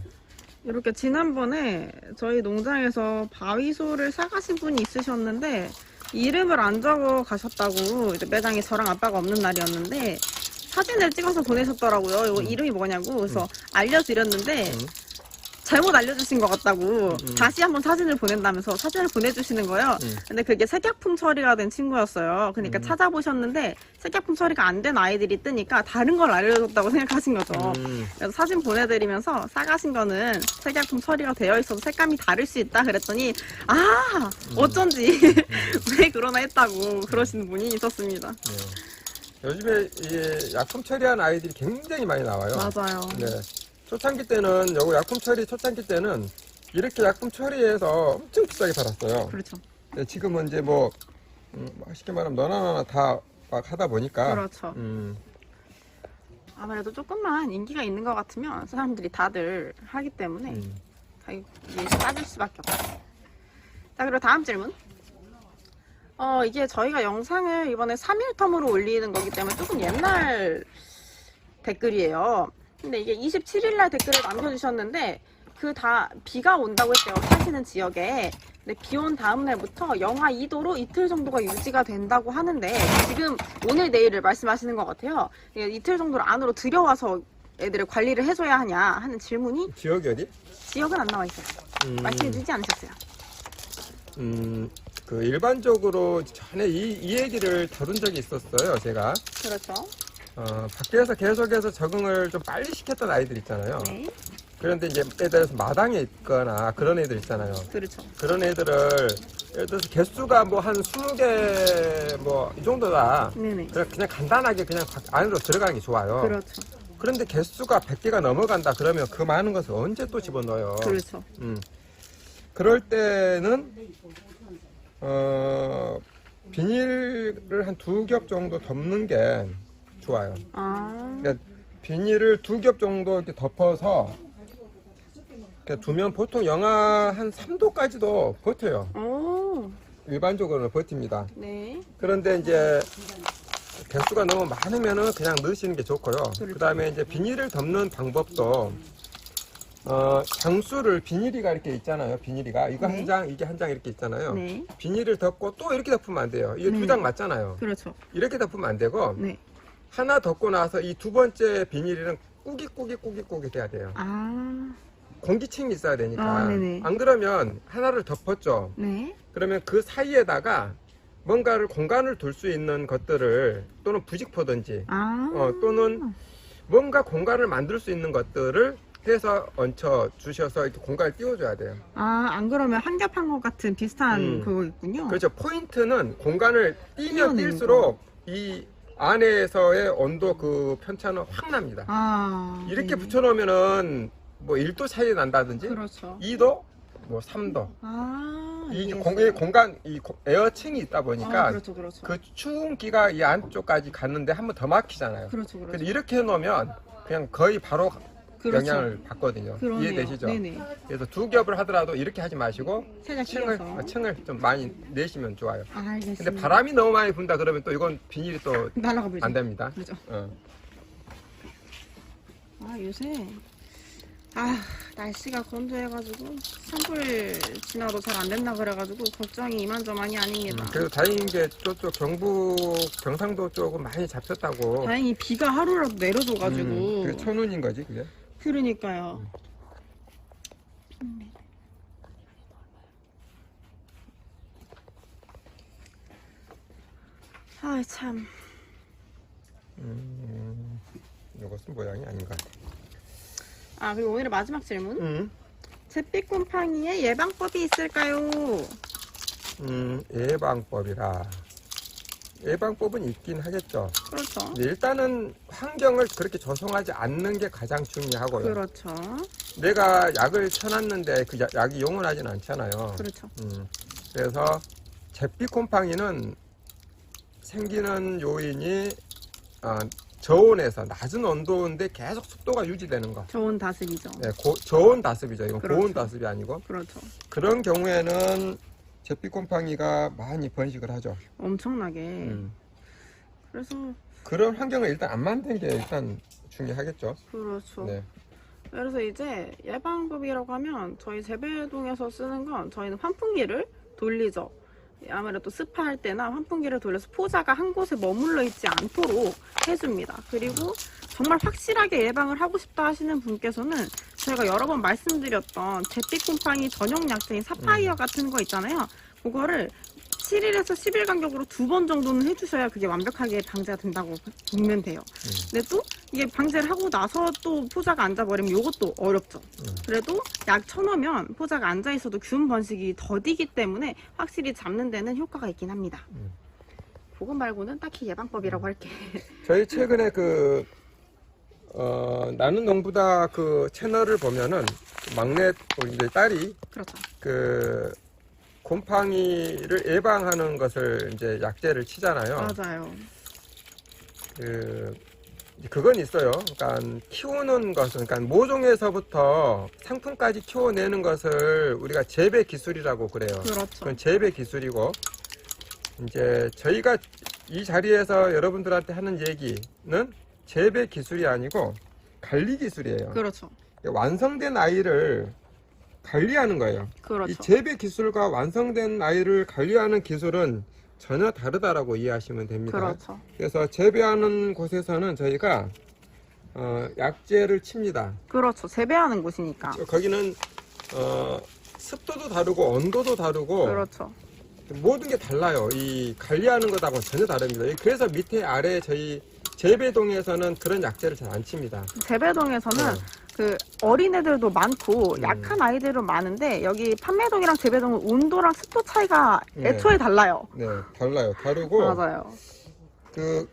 이렇게 지난번에 저희 농장에서 바위소를 사가신 분이 있으셨는데 이름을 안 적어 가셨다고 이제 매장에 저랑 아빠가 없는 날이었는데 사진을 찍어서 보내셨더라고요. 이거 이름이 뭐냐고. 그래서 알려드렸는데 잘못 알려주신 것 같다고 다시 한번 사진을 보낸다면서 사진을 보내주시는 거예요. 근데 그게 색약품 처리가 된 친구였어요. 그러니까 찾아보셨는데 색약품 처리가 안 된 아이들이 뜨니까 다른 걸 알려줬다고 생각하신 거죠. 그래서 사진 보내드리면서 싸가신 거는 색약품 처리가 되어 있어서 색감이 다를 수 있다 그랬더니 아 어쩐지 왜 그러나 했다고 그러시는 분이 있었습니다. 요즘에 이 약품 처리한 아이들이 굉장히 많이 나와요. 맞아요. 네. 초창기 때는 요거 약품 처리 초창기 때는 이렇게 약품 처리해서 엄청 비싸게 팔았어요. 그렇죠. 네, 지금은 이제 뭐 쉽게 말하면 너나 다 막 하다 보니까 그렇죠. 아무래도 조금만 인기가 있는 것 같으면 사람들이 다들 하기 때문에 가격이 빠질 수밖에 없어요. 자, 그리고 다음 질문. 이게 저희가 영상을 이번에 3일 텀으로 올리는 거기 때문에 조금 옛날 댓글이에요. 근데 이게 27일날 댓글을 남겨주셨는데 비가 온다고 했대요. 사시는 지역에. 근데 비 온 다음날부터 영하 2도로 이틀 정도가 유지가 된다고 하는데 지금 오늘 내일을 말씀하시는 것 같아요. 이틀 정도를 안으로 들여와서 애들을 관리를 해줘야 하냐 하는 질문이 지역이 어디? 지역은 안 나와 있어요. 말씀해주지 않으셨어요. 그 일반적으로 전에 이 얘기를 다룬 적이 있었어요. 제가 그렇죠. 밖에서 계속해서 적응을 좀 빨리 시켰던 아이들 있잖아요. 네. 그런데 이제 예를 들어서 마당에 있거나 그런 애들 있잖아요. 그렇죠. 그런 애들을 예를 들어서 개수가 뭐 한 20개 뭐 이 정도다. 네네. 그냥 간단하게 그냥 안으로 들어가는 게 좋아요. 그렇죠. 그런데 개수가 100개가 넘어간다 그러면 그 많은 것을 언제 또 집어넣어요? 그렇죠. 그럴 때는 비닐을 한 2겹 정도 덮는 게 좋아요. 그러니까 비닐을 2겹 정도 이렇게 덮어서 이렇게 두면 보통 영하 한 3도까지도 버텨요. 오. 일반적으로는 버팁니다. 네. 그런데 이제 개수가 너무 많으면은 그냥 넣으시는 게 좋고요. 그렇죠. 그 다음에 이제 비닐을 덮는 방법도 장수를 비닐이가 이렇게 있잖아요. 비닐이가 이거 네. 한 장, 이게 한 장 이렇게 있잖아요. 네. 비닐을 덮고 또 이렇게 덮으면 안 돼요. 이게 네. 2장 맞잖아요. 그렇죠. 이렇게 덮으면 안 되고 네. 하나 덮고 나서 이 두 번째 비닐은 꾸깃 해야 돼요. 공기층이 있어야 되니까. 네네. 안 그러면 하나를 덮었죠. 네. 그러면 그 사이에다가 뭔가를 공간을 둘 수 있는 것들을 또는 부직포든지 또는 뭔가 공간을 만들 수 있는 것들을 해서 얹혀 주셔서 이렇게 공간을 띄워줘야 돼요. 안 그러면 한 겹 한 것 같은 비슷한 그거 있군요. 그렇죠. 포인트는 공간을 띄면 띄워내는 뛸수록 이 안에서의 온도 그 편차는 확 납니다. 이렇게 네. 붙여놓으면은 뭐 1도 차이 난다든지 그렇죠. 2도, 뭐 3도. 이 이해했어요. 공간, 이 에어층이 있다 보니까 그렇죠, 그렇죠. 그 추운기가 이 안쪽까지 갔는데 한 번 더 막히잖아요. 그렇죠, 그렇죠. 근데 이렇게 해놓으면 그냥 거의 바로 그렇죠. 영향을 받거든요. 그러네요. 이해되시죠? 네네. 그래서 2겹을 하더라도 이렇게 하지 마시고 살짝 끼워서. 층을 좀 많이 내시면 좋아요. 알겠습니다. 근데 바람이 너무 많이 분다 그러면 또 이건 비닐이 또 날아가 버리죠. 안 됩니다. 그죠. 요새 날씨가 건조해가지고 산불 진화도 잘 안 된다 그래가지고 걱정이 이만저만이 아닙니다. 그래도 다행인 게 저쪽 경북 경상도 쪽은 많이 잡혔다고. 다행히 비가 하루라도 내려줘가지고. 그게 천운인 거지 그게. 그러니까요. 아 참. 이것은 모양이 아닌 것 같아. 아 그리고 오늘의 마지막 질문. 음. 잿빛곰팡이의 예방법이 있을까요? 예방법이라. 예방법은 있긴 하겠죠. 그렇죠. 근데 일단은 환경을 그렇게 조성하지 않는 게 가장 중요하고요. 그렇죠. 내가 약을 쳐놨는데 그 약이 영원하진 않잖아요. 그렇죠. 그래서 잿빛곰팡이는 생기는 요인이 저온에서 낮은 온도인데 계속 습도가 유지되는 거. 좋은 다습이죠. 네, 저온 다습이죠. 이건 그렇죠. 고온 다습이 아니고. 그렇죠. 그런 경우에는 잿빛곰팡이가 많이 번식을 하죠. 엄청나게. 그래서 그런 환경을 일단 안 만든 게 일단 중요하겠죠. 그렇죠. 네. 그래서 이제 예방법이라고 하면 저희 재배동에서 쓰는 건 저희는 환풍기를 돌리죠. 아무래도 습할 때나 환풍기를 돌려서 포자가 한 곳에 머물러 있지 않도록 해줍니다. 그리고 정말 확실하게 예방을 하고 싶다 하시는 분께서는 저희가 여러 번 말씀드렸던 잿빛곰팡이 전용 약제인 사파이어 같은 거 있잖아요. 그거를 7일에서 10일 간격으로 2번 정도는 해주셔야 그게 완벽하게 방제가 된다고 보면 돼요. 근데 또 이게 방제를 하고 나서 또 포자가 앉아버리면 이것도 어렵죠. 그래도 약 쳐놓으면 포자가 앉아있어도 균 번식이 더디기 때문에 확실히 잡는 데는 효과가 있긴 합니다. 그거 말고는 딱히 예방법이라고 할게. 저희 최근에 나는 농부다 그 채널을 보면은 막내 우리 이제 딸이 그렇죠. 그 곰팡이를 예방하는 것을 이제 약제를 치잖아요. 맞아요. 그건 있어요. 그러니까 키우는 것은, 그러니까 모종에서부터 상품까지 키워내는 것을 우리가 재배 기술이라고 그래요. 그렇죠. 그건 재배 기술이고, 이제 저희가 이 자리에서 여러분들한테 하는 얘기는 재배 기술이 아니고 관리 기술이에요. 그렇죠. 완성된 아이를 관리하는 거예요. 그렇죠. 이 재배 기술과 완성된 아이를 관리하는 기술은 전혀 다르다라고 이해하시면 됩니다. 그렇죠. 그래서 재배하는 곳에서는 저희가 약제를 칩니다. 그렇죠. 재배하는 곳이니까. 거기는 습도도 다르고 온도도 다르고 그렇죠. 모든 게 달라요. 이 관리하는 것하고는 전혀 다릅니다. 그래서 밑에 아래 저희 재배동에서는 그런 약제를 잘 안 칩니다. 재배동에서는 네. 그 어린애들도 많고 약한 아이들은 많은데 여기 판매동이랑 재배동은 온도랑 습도 차이가 네. 애초에 달라요. 네, 달라요. 다르고 맞아요.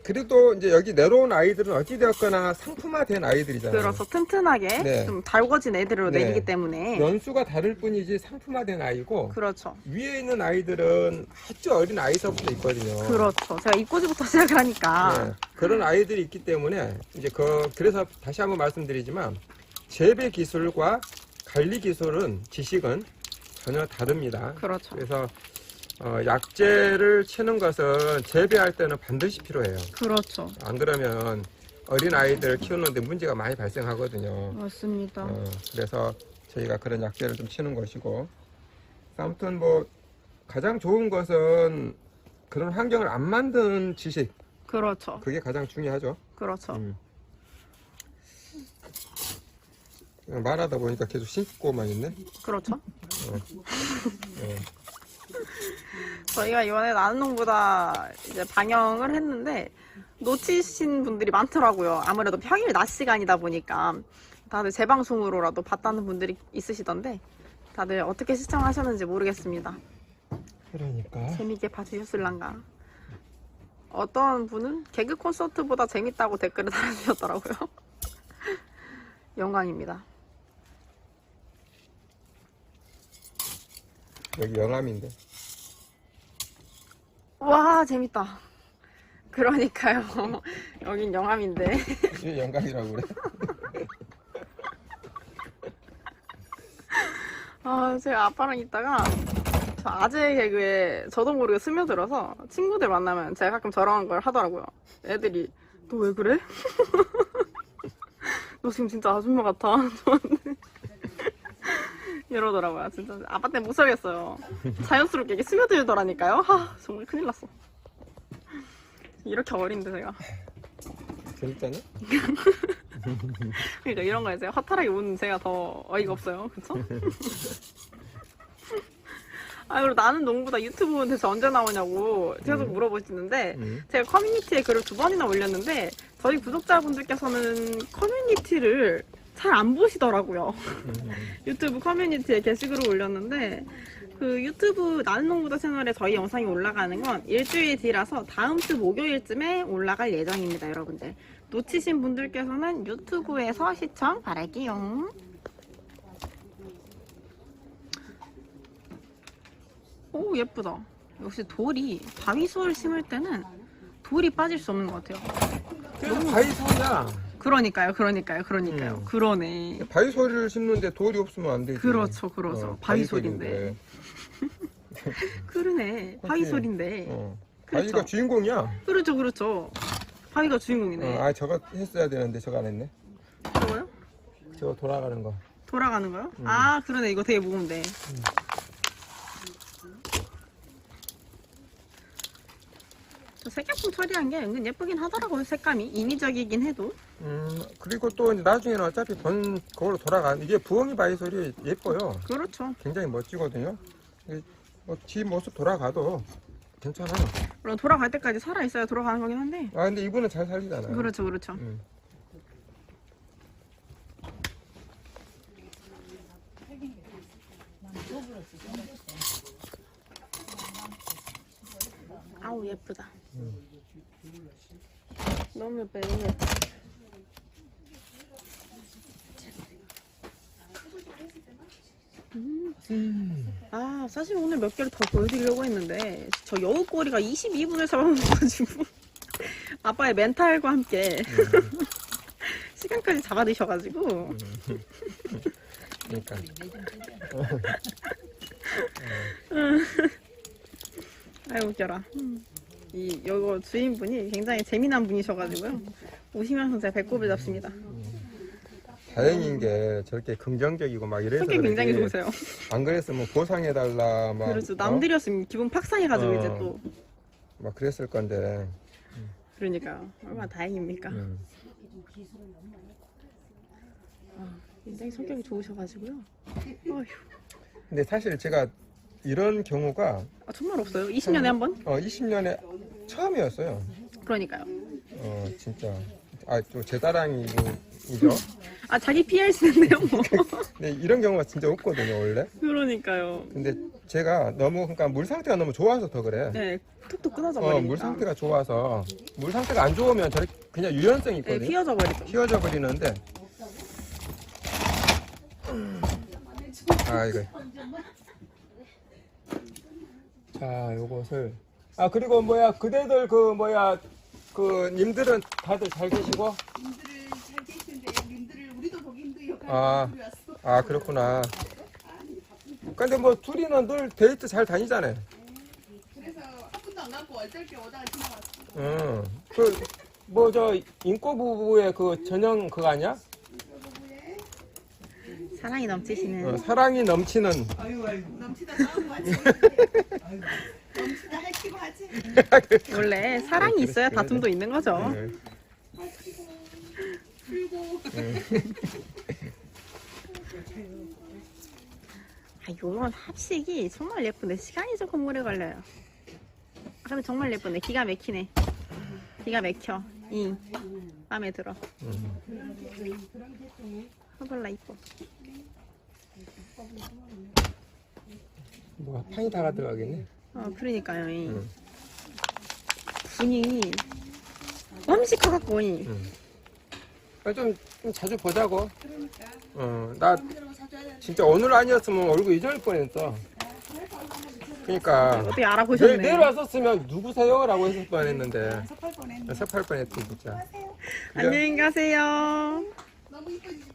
그래도 이제 여기 내려온 아이들은 어찌되었거나 상품화된 아이들이잖아요. 그래서 튼튼하게 네. 좀 달궈진 애들로 네. 내리기 때문에 연수가 다를 뿐이지 상품화된 아이고 그렇죠. 위에 있는 아이들은 아주 어린 아이서부터 있거든요. 그렇죠. 제가 입꼬지부터 시작을 하니까 네, 그런 아이들이 있기 때문에 이제 그래서 다시 한번 말씀드리지만 재배 기술과 관리 기술은 지식은 전혀 다릅니다. 그렇죠. 그래서 약제를 치는 것은 재배할 때는 반드시 필요해요. 그렇죠. 안 그러면 어린 아이들 키우는데 문제가 많이 발생하거든요. 맞습니다. 그래서 저희가 그런 약제를 좀 치는 것이고, 아무튼 뭐 가장 좋은 것은 그런 환경을 안 만드는 지식, 그렇죠. 그게 가장 중요하죠. 그렇죠. 말하다 보니까 계속 신고만 있네. 그렇죠. 네. 저희가 이번에 나는 농부다 이제 방영을 했는데 놓치신 분들이 많더라고요. 아무래도 평일 낮 시간이다 보니까 다들 재방송으로라도 봤다는 분들이 있으시던데 다들 어떻게 시청하셨는지 모르겠습니다. 그러니까 재미있게 봐주셨을란가. 어떤 분은 개그 콘서트보다 재밌다고 댓글을 달아주셨더라고요. 영광입니다. 여기 영암인데. 와 재밌다. 그러니까요. 여긴 영암인데. 이게 영광이라고 그래. 아 제가 아빠랑 있다가 저 아재 개그에 저도 모르게 스며들어서 친구들 만나면 제가 가끔 저런 걸 하더라고요. 애들이 너 왜 그래? 너 지금 진짜 아줌마 같아. 저한테 이러더라고요. 진짜 아빠 때문에 못 살겠어요. 자연스럽게 이게 스며들더라니까요. 하 정말 큰일 났어. 이렇게 어린데 제가. 재밌잖아? 그러니까 이런 거에 제가 허탈하게 우는 제가 더 어이가 없어요. 그쵸? 아, 그리고 나는 농구다 유튜브 대체 언제 나오냐고 계속 물어보시는데, 음. 제가 커뮤니티에 글을 2번이나 올렸는데, 저희 구독자분들께서는 커뮤니티를 잘 안 보시더라고요. 유튜브 커뮤니티에 게시글을 올렸는데, 그 유튜브 나는 농구다 채널에 저희 영상이 올라가는 건 일주일 뒤라서 다음 주 목요일쯤에 올라갈 예정입니다, 여러분들. 놓치신 분들께서는 유튜브에서 시청 바랄게요. 오, 예쁘다. 역시 돌이 바위솔 심을 때는 돌이 빠질 수 없는 것 같아요. 그래서 바위소리야. 그러니까요. 음. 그러네. 바위소리를 심는데 돌이 없으면 안 되지. 그렇죠. 바위솔인데. 그러네. 그치. 바위솔인데. 바위가 그렇죠. 주인공이야. 그렇죠. 바위가 주인공이네. 아 저거 했어야 되는데 저거 안 했네. 저거요? 저거 돌아가는 거. 돌아가는 거요? 아, 그러네. 이거 되게 무거운데. 저 색약품 처리한 게 은근 예쁘긴 하더라고요. 색감이 인위적이긴 해도. 그리고 또 이제 나중에는 어차피 그걸로 돌아가. 이게 부엉이 바위소리 예뻐요. 그렇죠. 굉장히 멋지거든요. 지 모습 돌아가도 괜찮아. 물론 돌아갈 때까지 살아있어야 돌아가는 거긴 한데. 아 근데 이분은 잘 살리잖아. 그렇죠. 아우, 예쁘다. 너무 예뻐요. 아, 사실 오늘 몇 개를 더 보여드리려고 했는데 저 여우꼬리가 22분을 잡아먹어가지고 아빠의 멘탈과 함께 시간까지 잡아드셔가지고 그러니까. 아유, 웃겨라. 이거 주인분이 굉장히 재미난 분이셔가지고요. 오시면서 제가 배꼽을 잡습니다. 다행인 게 저렇게 긍정적이고 막 이래서 성격 굉장히 그러지. 좋으세요. 안 그랬으면 보상해달라 막. 그렇죠. 남들이었으면 기분 팍 상해가지고 이제 또. 막 그랬을 건데. 그러니까요. 얼마나 다행입니까. 굉장히 성격이 좋으셔가지고요. 어휴. 근데 사실 제가 이런 경우가 아, 정말 없어요. 20년에 한 번? 20년에 처음이었어요. 그러니까요. 진짜. 또 제 자랑이죠. 아, 자기 PR 쓰는데요, 뭐. 근데 이런 경우가 진짜 없거든요, 원래. 그러니까요. 근데 제가 너무, 그러니까 물 상태가 너무 좋아서 더 그래. 네, 툭툭 끊어져 버리니까. 물 상태가 좋아서. 물 상태가 안 좋으면 저렇게 그냥 유연성이 네, 있거든요. 휘어져 버리죠. 휘어져 버리는데. 이거. 자, 요것을. 그리고 그대들 님들은 다들 잘 계시고? 님들을 잘 계시는데 님들을 우리도 보기 힘든 역할을 우리 왔어. 그렇구나. 근데 둘이는 늘 데이트 잘 다니잖아요. 그래서 한 분도 안 갖고 어쩔게 오다가 지나갔어. 인꼬 부부의 전형 그거 아니야? 사랑이 넘치시는. 사랑이 넘치는. 넘치다 싸우고 하지. 넘치다 할퀴고 하지. 원래 사랑이 있어야 다툼도 있는 거죠. 풀고. 요런 합식이 정말 예쁜데 시간이 조금 오래 걸려요. 근데 정말 예쁘네. 기가 막히네. 기가 막혀. 마음에 들어. 허벌나 이뻐. 판이 달아 들어가겠네. 그러니까요. 분이 엄청 커갖고. 좀 자주 보자고. 나 진짜 오늘 아니었으면 얼굴 잊을 뻔했어. 그러니까 어떻게 알아보셨네. 내일 왔었으면 누구세요? 라고 했을 뻔했는데 섭할 뻔했네. 섭할 뻔했지 진짜. 안녕히 가세요. 너무 이쁘지 말고.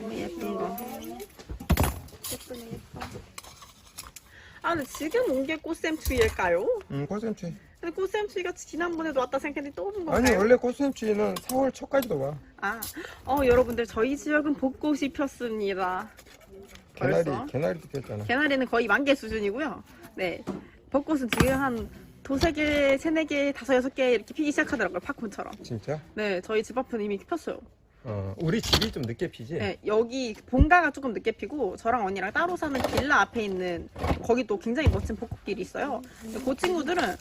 너무 예쁜 거. 예쁘네, 예뻐. 근데 지금 온 게 꽃샘추위일까요? 꽃샘추위. 근데 꽃샘추위가 지난번에도 왔다 생각했는데 또 오는 건가요? 아니 원래 꽃샘추위는 4월 초까지도 와. 여러분들 저희 지역은 벚꽃이 폈습니다. 벌써? 개나리도 폈잖아. 개나리는 거의 만개 수준이고요. 네, 벚꽃은 지금 한 두세 개, 세네 개, 다섯, 여섯 개 이렇게 피기 시작하더라고요. 팝콘처럼. 진짜? 네, 저희 집 앞은 이미 폈어요. 우리 집이 좀 늦게 피지? 네, 여기 본가가 조금 늦게 피고 저랑 언니랑 따로 사는 빌라 앞에 있는 거기 또 굉장히 멋진 벚꽃길이 있어요. 근데 그 친구들은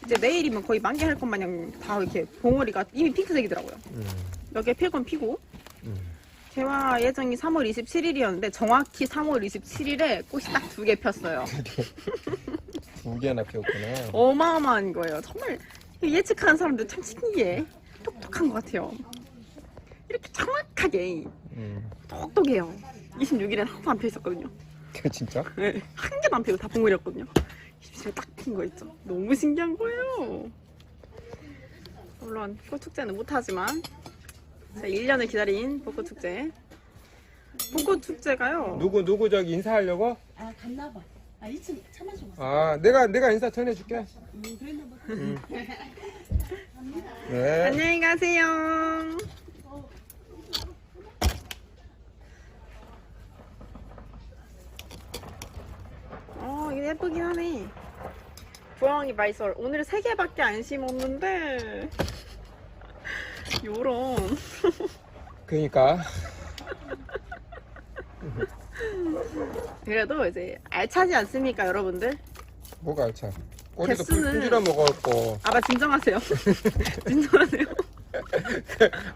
이제 내일이면 거의 만개할 것 마냥 다 이렇게 봉오리가 이미 핑크색이더라고요. 여기에 필 건 피고 개화 예정이 3월 27일이었는데 정확히 3월 27일에 꽃이 딱 2개 폈어요. 2개나 피었구나. 어마어마한 거예요. 정말 예측하는 사람들 참 신기해. 똑똑한 것 같아요. 이렇게 정확하게 똑똑해요. 26일엔 하나도 안 펴있었거든요. 진짜? 네, 한 개도 안 펴고 다 봉우리였거든요. 27일에 딱 핀 거 있죠. 너무 신기한 거예요. 물론 꽃축제는 못하지만 제가 1년을 기다린 벚꽃축제. 벚꽃축제가요. 누구 저기 인사하려고? 아 갔나봐. 아 2층 차 마시고 왔어. 아, 내가 인사 전해줄게. 그랬나봐. 네. 안녕히 가세요. 이거 예쁘긴 하네. 부엉이 말설. 오늘 3개밖에 안 심었는데 요런. 그러니까 그래도 이제 알차지 않습니까, 여러분들? 뭐가 알차? 꼬리도 개수는- 불질러 먹었고. 아마 진정하세요. 진정하세요.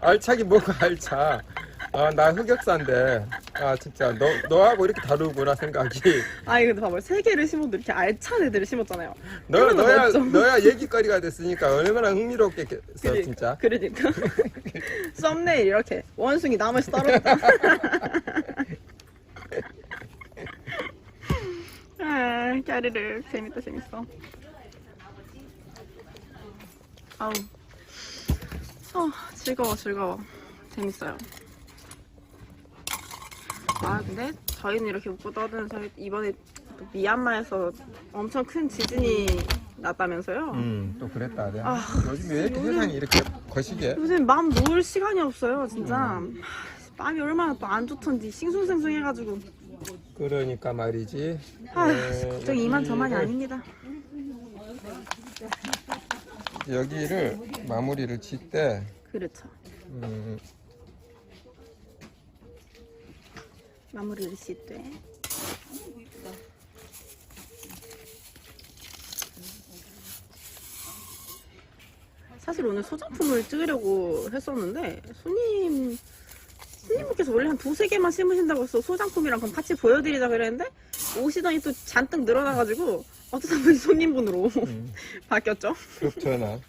알차기 뭐가 알차? 나 흑역사인데. 진짜 너하고 이렇게 다르구나 생각이. 아니 근데 봐봐요. 3개를 심어도 이렇게 알찬 애들을 심었잖아요. 얼마나 멋져. 너야 얘기거리가 됐으니까 얼마나 흥미롭게 했어 그래, 진짜. 그러니까 썸네일 이렇게 원숭이 나무에서 떨어졌다. 까르르 재밌다 재밌어. 아우 즐거워 재밌어요. 근데 저희는 이렇게 웃고 떠드는 사이 이번에 또 미얀마에서 엄청 큰 지진이 났다면서요. 또 그랬다. 아, 요즘 왜 이렇게 요즘- 세상이 이렇게 거시기해? 요즘 마음 놓을 시간이 없어요 진짜. 마음이 얼마나 또 안 좋던지 싱숭생숭해가지고. 그러니까 말이지. 걱정이 이만저만이 여기를- 아닙니다. 여기를 마무리를 칠 때 그렇죠. 마무리를 짓되 사실 오늘 소장품을 찍으려고 했었는데 손님께서 원래 한 2-3개만 심으신다고 해서 소장품이랑 그럼 같이 보여드리자 그랬는데 오시더니 또 잔뜩 늘어나가지고 어쩌다 보니 손님분으로 바뀌었죠. 급전화.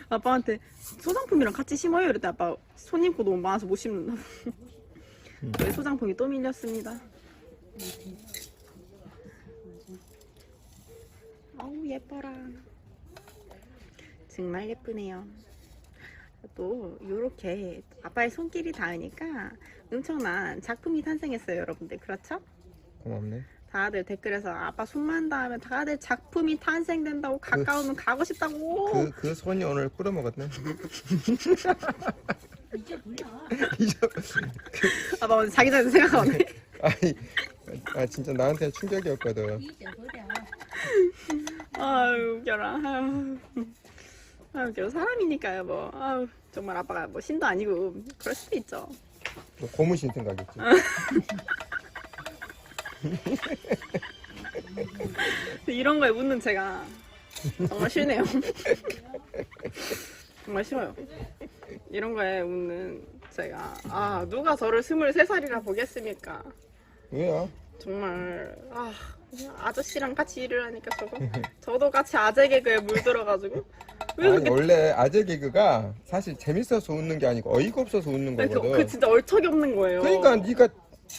아빠한테 소장품이랑 같이 심어요 이랬더니 아빠 손님 거 너무 많아서 못 심는다고. 저희 소장품이 또 밀렸습니다. 어우 예뻐라. 정말 예쁘네요. 또 요렇게 아빠의 손길이 닿으니까 엄청난 작품이 탄생했어요 여러분들. 그렇죠? 고맙네. 다들 댓글에서 아빠 손만 닿으면 다들 작품이 탄생된다고 가까우면 가고 싶다고. 그 손이 오늘 끓여먹었네. 이제 몰라. 아빠 오늘 자기 전에 생각하네. 진짜 나한테 충격이었거든. 이제 버려. 아유 웃겨라. 아유 웃겨. 사람이니까요 뭐. 아유 정말 아빠가 뭐 신도 아니고 그럴 수도 있죠. 뭐 고무신 생각했지. 이런 거에 웃는 제가 정말 싫네요. 정말 싫어요. 이런 거에 웃는 제가 누가 저를 23살이라 보겠습니까? 왜요? 정말 그냥 아저씨랑 같이 일을 하니까 저도 같이 아재 개그에 물들어가지고 왜 아니 그렇게 원래 아재 개그가 사실 재밌어서 웃는 게 아니고 어이가 없어서 웃는 거거든. 그 진짜 얼척이 없는 거예요. 그러니까 네가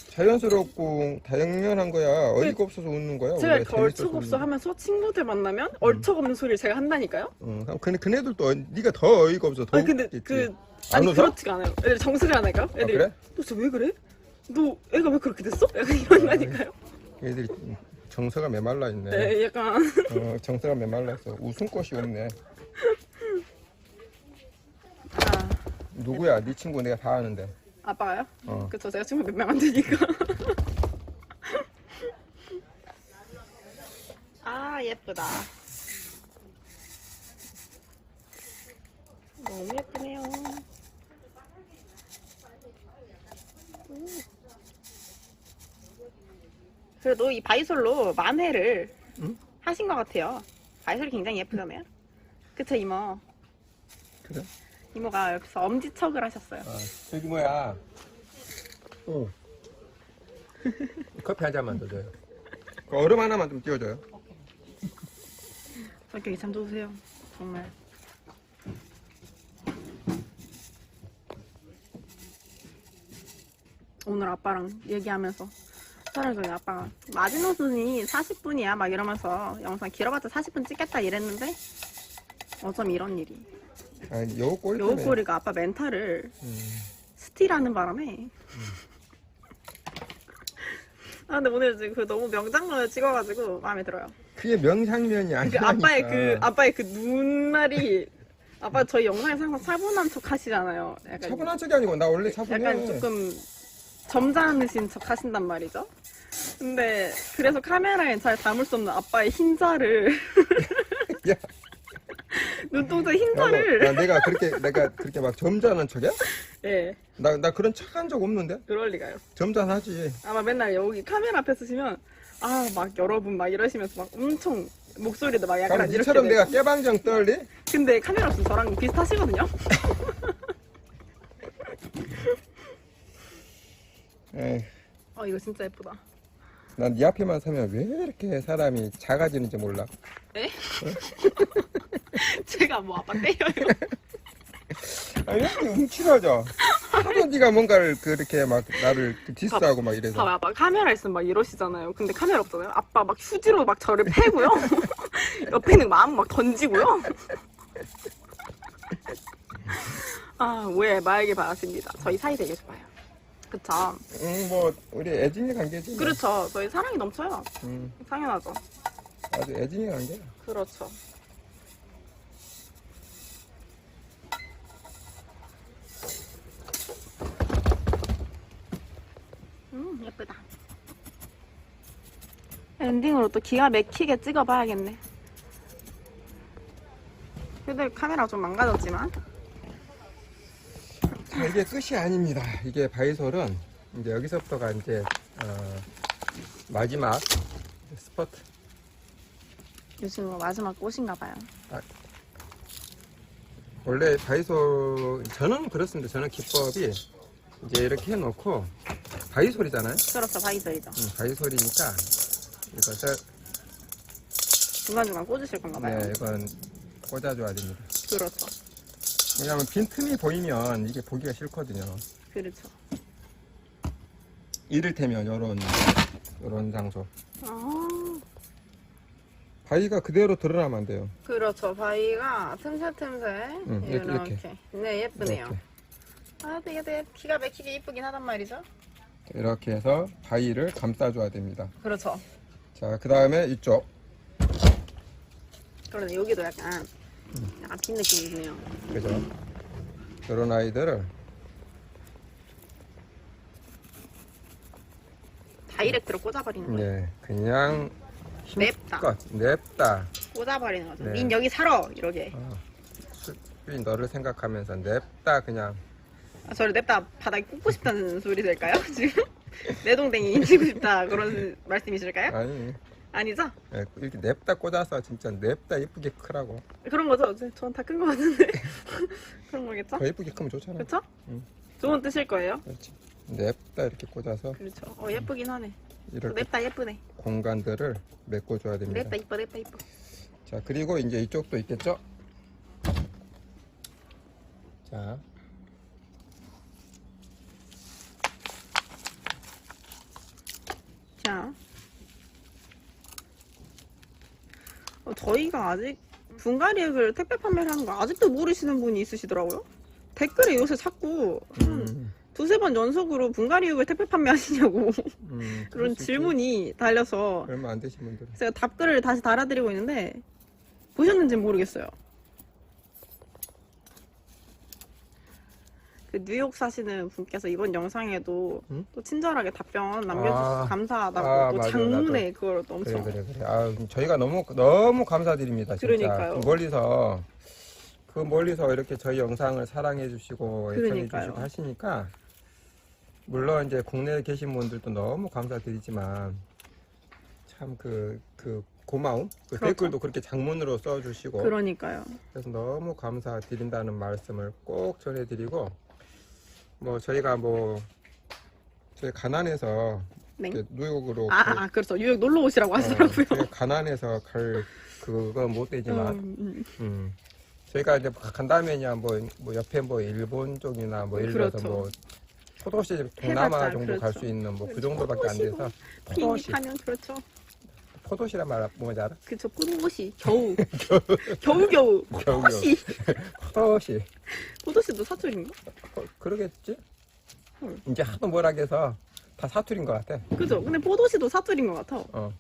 자연스럽고 당연한 거야. 어이가 없어서 웃는 거야. 제가 원래 그 얼척 재밌어서 없어 하면서 친구들 만나면 얼척 없는 소리를 제가 한다니까요? 근데 그네들도 네가 더 어이가 없어. 더 아니 근데 웃겠지. 아니 안 웃어? 그렇지가 않아요. 애들 정색을 하니까요? 애들이 그래? 너 진짜 왜 그래? 너 애가 왜 그렇게 됐어? 약간 이런다니까요? 얘들이 정서가 메말라 있네. 네 약간 정서가 메말라 있어. 웃음꽃이 없네. 누구야? 네 친구 내가 다 아는데. 아빠가요? 어. 그쵸 제가 친구 몇 명 안 되니까. 예쁘다. 너무 예쁘네요. 그래도 이 바이솔로 만회를 응? 하신 것 같아요. 바이솔이 굉장히 예쁘잖아요. 그쵸, 이모? 그래? 이모가 옆에서 엄지척을 하셨어요. 아, 저기 뭐야. 커피 한 잔만 더 줘요. 그 얼음 하나만 좀 띄워줘요. 성격이 참 좋으세요. 정말. 오늘 아빠랑 얘기하면서 저희 아빠가 마지노선이 40분이야 막 이러면서 영상 길어봤자 40분 찍겠다 이랬는데 어쩜 이런 일이. 아니, 요 꼴. 요꼬리가 아빠 멘탈을 스틸하는 바람에 아 근데 오늘 지금 그 너무 명장면을 찍어가지고 마음에 들어요. 그게 명장면이 그 아니라니까. 아빠의 그 눈말이 아빠 저희 영상에서 항상 차분한 척 하시잖아요. 약간 차분한 척이 아니고 나 원래 차분해. 약간 조금 점잖으신 척 하신단 말이죠. 근데 그래서 카메라에 잘 담을 수 없는 아빠의 흰자를 야, 눈동자 흰자를 내가 그렇게 막 점잖은 척이야? 예 나 그런 척 한 적 없는데? 그럴 리가요. 점잖하지. 아마 맨날 여기 카메라 앞에 쓰시면 아 막 여러분 막 이러시면서 막 엄청 목소리도 막 약간 그럼 이렇게 니처럼 내가 되고. 깨방정 떨리? 근데 카메라 없으면 저랑 비슷하시거든요. 에이, 이거 진짜 예쁘다. 난 네 앞에만 서면 왜 이렇게 사람이 작아지는지 몰라. 에? 제가 뭐 아빠 때려요? 아니, 이렇게 움츠러져. 하도 네가 뭔가를 그렇게 막 나를 디스하고 막 이래서. 봐봐, 아빠 카메라 있으면 막 이러시잖아요. 근데 카메라 없잖아요. 아빠 막 휴지로 막 저를 패고요. 옆에 있는 마음 막 던지고요. 아, 오해 말길 바랐습니다. 저희 사이 되게 좋아요. 그쵸? 뭐 우리 애증의 관계지. 뭐. 그렇죠. 저희 사랑이 넘쳐요. 당연하죠. 아주 애증의 관계야. 그렇죠. 예쁘다. 엔딩으로 또 기가 막히게 찍어봐야겠네. 근데 카메라가 좀 망가졌지만. 자, 이게 끝이 아닙니다. 이게 바이솔은 이제 여기서부터가 이제 마지막 스포트. 요즘 마지막 꽃인가봐요. 원래 바이솔 저는 그렇습니다. 저는 기법이 이제 이렇게 해놓고 바이솔이잖아요. 그렇죠, 바이솔이죠. 바이솔이니까 이것을 중간중간 꽂으실 건가봐요. 네, 이건 꽂아줘야 됩니다. 그렇죠. 왜냐하면 빈틈이 보이면 이게 보기가 싫거든요. 그렇죠. 이를테면 요런 장소. 아, 바위가 그대로 드러나면 안 돼요. 그렇죠. 바위가 틈새 이렇게. 네, 예쁘네요. 이렇게. 아, 되게 기가 막히게 이쁘긴 하단 말이죠. 이렇게 해서 바위를 감싸줘야 됩니다. 그렇죠. 자, 그 다음에 이쪽. 그러네, 여기도 약간 긴 느낌이 있네요. 그죠? 이런 아이들을 다이렉트로 꽂아버리는 거예요. 네, 그냥 냅다. 냅다. 꽂아버리는 거죠. 네. 닌 여기 살아! 이러게. 수빈 너를 생각하면서 냅다 그냥. 아, 저를 냅다 바닥에 꽂고 싶다는 소리 될까요? 지금? 내 동댕이 인치고 싶다 그런 말씀이실까요? 아니, 아니죠? 네, 이렇게 냅다 꽂아서 진짜 냅다 예쁘게 크라고. 그런 거죠? 전 다 큰 거 같은데. 그런 거겠죠? 더 예쁘게 크면 좋잖아. 그렇죠? 응. 좋은 뜻일 거예요. 그렇지. 냅다 이렇게 꽂아서 그렇죠. 예쁘긴 하네. 이렇게 냅다 예쁘네. 공간들을 메꿔줘야 됩니다. 냅다 이뻐, 냅다 이뻐. 자, 그리고 이제 이쪽도 있겠죠? 자. 자. 저희가 아직 분갈이액을 택배 판매를 하는 거 아직도 모르시는 분이 있으시더라고요. 댓글에 요새 자꾸 한 두세 번 연속으로 분갈이육을 택배 판매하시냐고 그럴 그런 수 질문이 달려서 있지. 얼마 안 되신 분들은. 제가 답글을 다시 달아드리고 있는데 보셨는지는 모르겠어요. 그 뉴욕 사시는 분께서 이번 영상에도 응? 또 친절하게 답변 남겨주셔서 감사하다고 또 맞아, 장문에 그걸 또 엄청 그래. 아, 저희가 너무 감사드립니다. 진짜. 그러니까요. 멀리서 그 멀리서 이렇게 저희 영상을 사랑해 주시고 애청해 그러니까요. 주시고 하시니까 물론 이제 국내에 계신 분들도 너무 감사드리지만 참 그 고마움 그 그렇죠. 댓글도 그렇게 장문으로 써주시고 그러니까요. 그래서 너무 감사드린다는 말씀을 꼭 전해드리고 뭐 저희가 뭐 저희 가난해서 네. 이렇게 뉴욕으로 그렇죠. 뉴욕 놀러 오시라고 하시더라고요. 저희가 가난해서 갈 그건 못 되지만 저희가 이제 간다면야 뭐 옆에 뭐 일본 쪽이나 뭐 예를 들어서 그렇죠. 뭐 포도시 동남아 해봤자, 정도 갈 그렇죠. 수 있는 뭐 그 정도밖에 안 돼서 비행기 포도시 타면 그렇죠. 포도시란 말 뭔지 알아? 그쵸. 포도시 겨우 겨우 포도시 포도시 포도시도 사투리인가? 그러겠지? 헐. 이제 하도 뭐라 해서 다 사투리인 것 같아. 그죠. 근데 포도시도 사투리인 것 같아.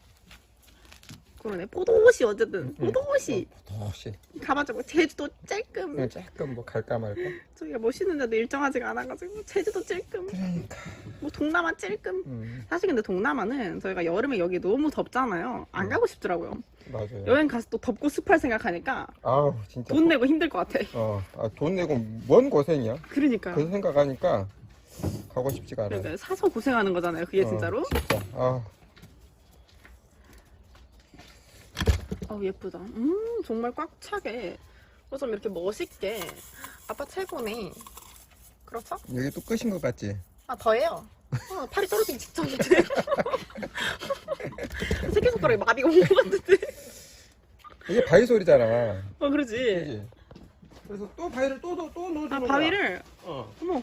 그러네. 포도시 어쨌든 포도시 포도시 가봤자 뭐 제주도 찔끔 그냥 조금 뭐 갈까 말까. 저희가 멋있는 데도 일정하지가 않아가지고 제주도 찔끔 그러니까 뭐 동남아 찔끔 사실 근데 동남아는 저희가 여름에 여기 너무 덥잖아요. 안 가고 싶더라고요. 맞아요. 여행 가서 또 덥고 습할 생각하니까 아우 진짜 돈 내고 힘들 것 같아. 돈 내고 뭔 고생이야. 그러니까요. 그 생각하니까 가고 싶지가 않아요. 그러니까 사서 고생하는 거잖아요. 그게 진짜로. 진짜. 예쁘다. 정말 꽉 차게. 좀 이렇게 멋있게. 아빠 최고네. 그렇죠? 여기 또 끝인 것 같지? 더해요. 팔이 떨어지기 직전인데. 새끼손가락에 마비가 온 것 같은데. 이게 바위 소리잖아. 그러지. 그치? 그래서 또 바위를 또 넣어주는 거야. 바위를. 어머.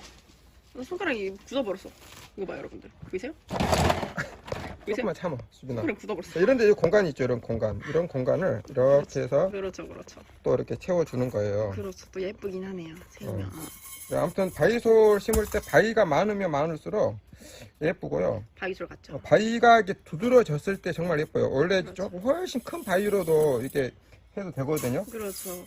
손가락이 굳어버렸어. 이거 봐요, 여러분들. 보이세요? 보이세요? 조금만 참아, 수빈아. 손가락 굳어버렸어. 자, 이런 데 공간이 있죠, 이런 공간. 이런 공간을 이렇게 해서 그렇죠. 또 이렇게 채워주는 거예요. 그렇죠. 또 예쁘긴 하네요. 세우면. 네, 아무튼 바위솔 심을 때 바위가 많으면 많을수록 예쁘고요. 바위솔 같죠? 바위가 이렇게 두드러졌을 때 정말 예뻐요. 원래 그렇죠. 조금 훨씬 큰 바위로도 이렇게 해도 되거든요. 그렇죠.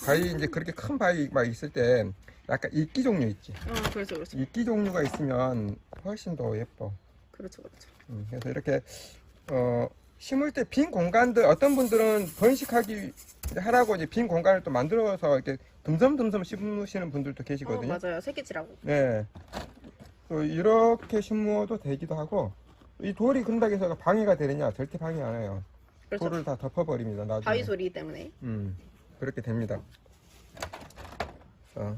바위 이제 그렇게 큰 바위 막 있을 때 약간 이끼 종류 있지. 그렇죠. 이끼 종류가 있으면 훨씬 더 예뻐. 그렇죠. 그래서 이렇게 심을 때 빈 공간들 어떤 분들은 번식하기 하라고 이제 빈 공간을 또 만들어서 이렇게 듬섬듬섬 심으시는 분들도 계시거든요. 맞아요. 새끼치라고. 네. 또 이렇게 심어도 되기도 하고 이 돌이 근다고 해서 방해가 되느냐? 절대 방해 안 해요. 그렇죠. 돌을 다 덮어버립니다. 나중에. 바위솔이기 때문에. 그렇게 됩니다. 자,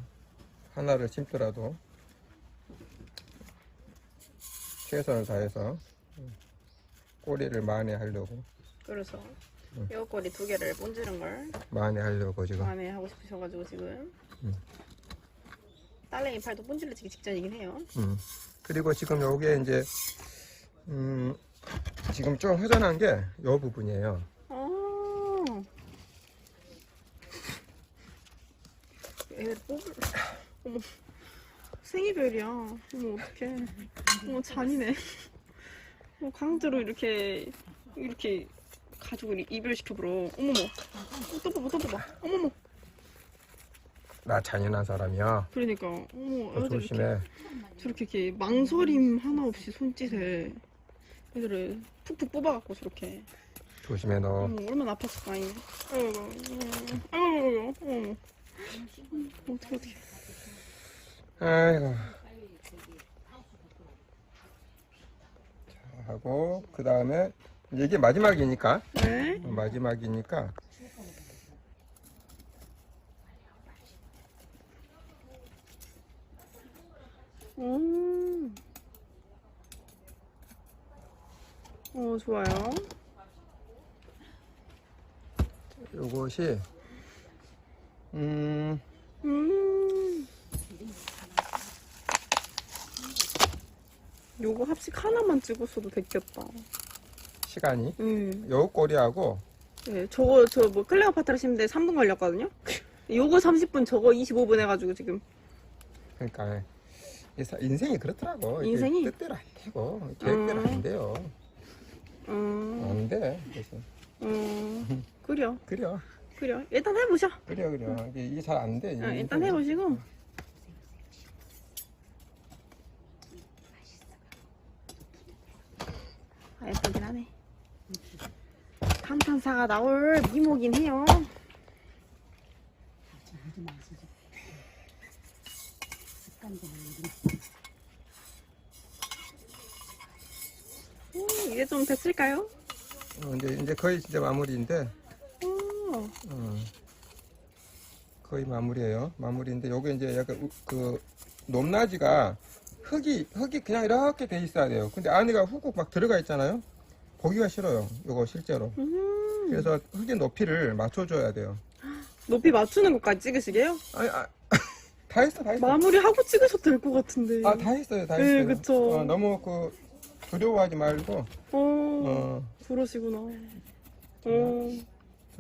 하나를 심더라도 최선을 다해서 꼬리를 만회하려고 그래서 뼈꼬리 2개를 본지른 걸 만회하려고 지금 만회하고 싶으셔가지고 지금 딸내미 팔도 본질러지기 직전이긴 해요. 그리고 지금 요게 이제 지금 좀 허전한 게 요 부분이에요. 애들 어머 생이별이야. 어머 어떡해. 어머 잔이네. 강제로 이렇게 가지고 이별시켜버려. 어머머. 또 봐봐. 어머머. 나 잔인한 사람이야. 그러니까. 어머 애들 조심해. 저렇게 이렇게 망설임 하나 없이 손짓에 애들을 푹푹 뽑아갖고 저렇게. 조심해 너. 얼마나 아팠을까. 아이고. 어떡해. 아이고. 자, 하고 그 다음에 이게 마지막이니까. 네. 마지막이니까. 좋아요. 요것이 요거 합식 하나만 찍었어도 됐겠다. 시간이 요 꼬리하고 네, 저 뭐 클레오파트라 심는데 3분 걸렸거든요. 요거 30분, 저거 25분 해가지고 지금. 그러니까 인생이 그렇더라고. 이게 인생이? 뜻대로 안 되고 계획대로 안 돼요. 안 돼. 그래서 그려. 일단 해보셔. 그래. 이게 잘 안 돼. 일단 해보시고. 예쁘긴 하네. 감탄사가 나올 미모긴 해요. 이제 좀 됐을까요? 이제 거의 진짜 마무리인데, 오, 거의 마무리예요. 마무리인데 요게 이제 약간 그 높낮이가 흙이 그냥 이렇게 돼 있어야 돼요. 근데 안에가 훅훅 막 들어가 있잖아요. 보기가 싫어요. 요거 실제로. 그래서 흙의 높이를 맞춰줘야 돼요. 높이 맞추는 것까지 찍으시게요? 아니, 다 했어. 마무리하고 찍으셔도 될 것 같은데. 다 했어요. 다 네, 했어요. 그쵸. 너무 두려워하지 말고, 그러시구나.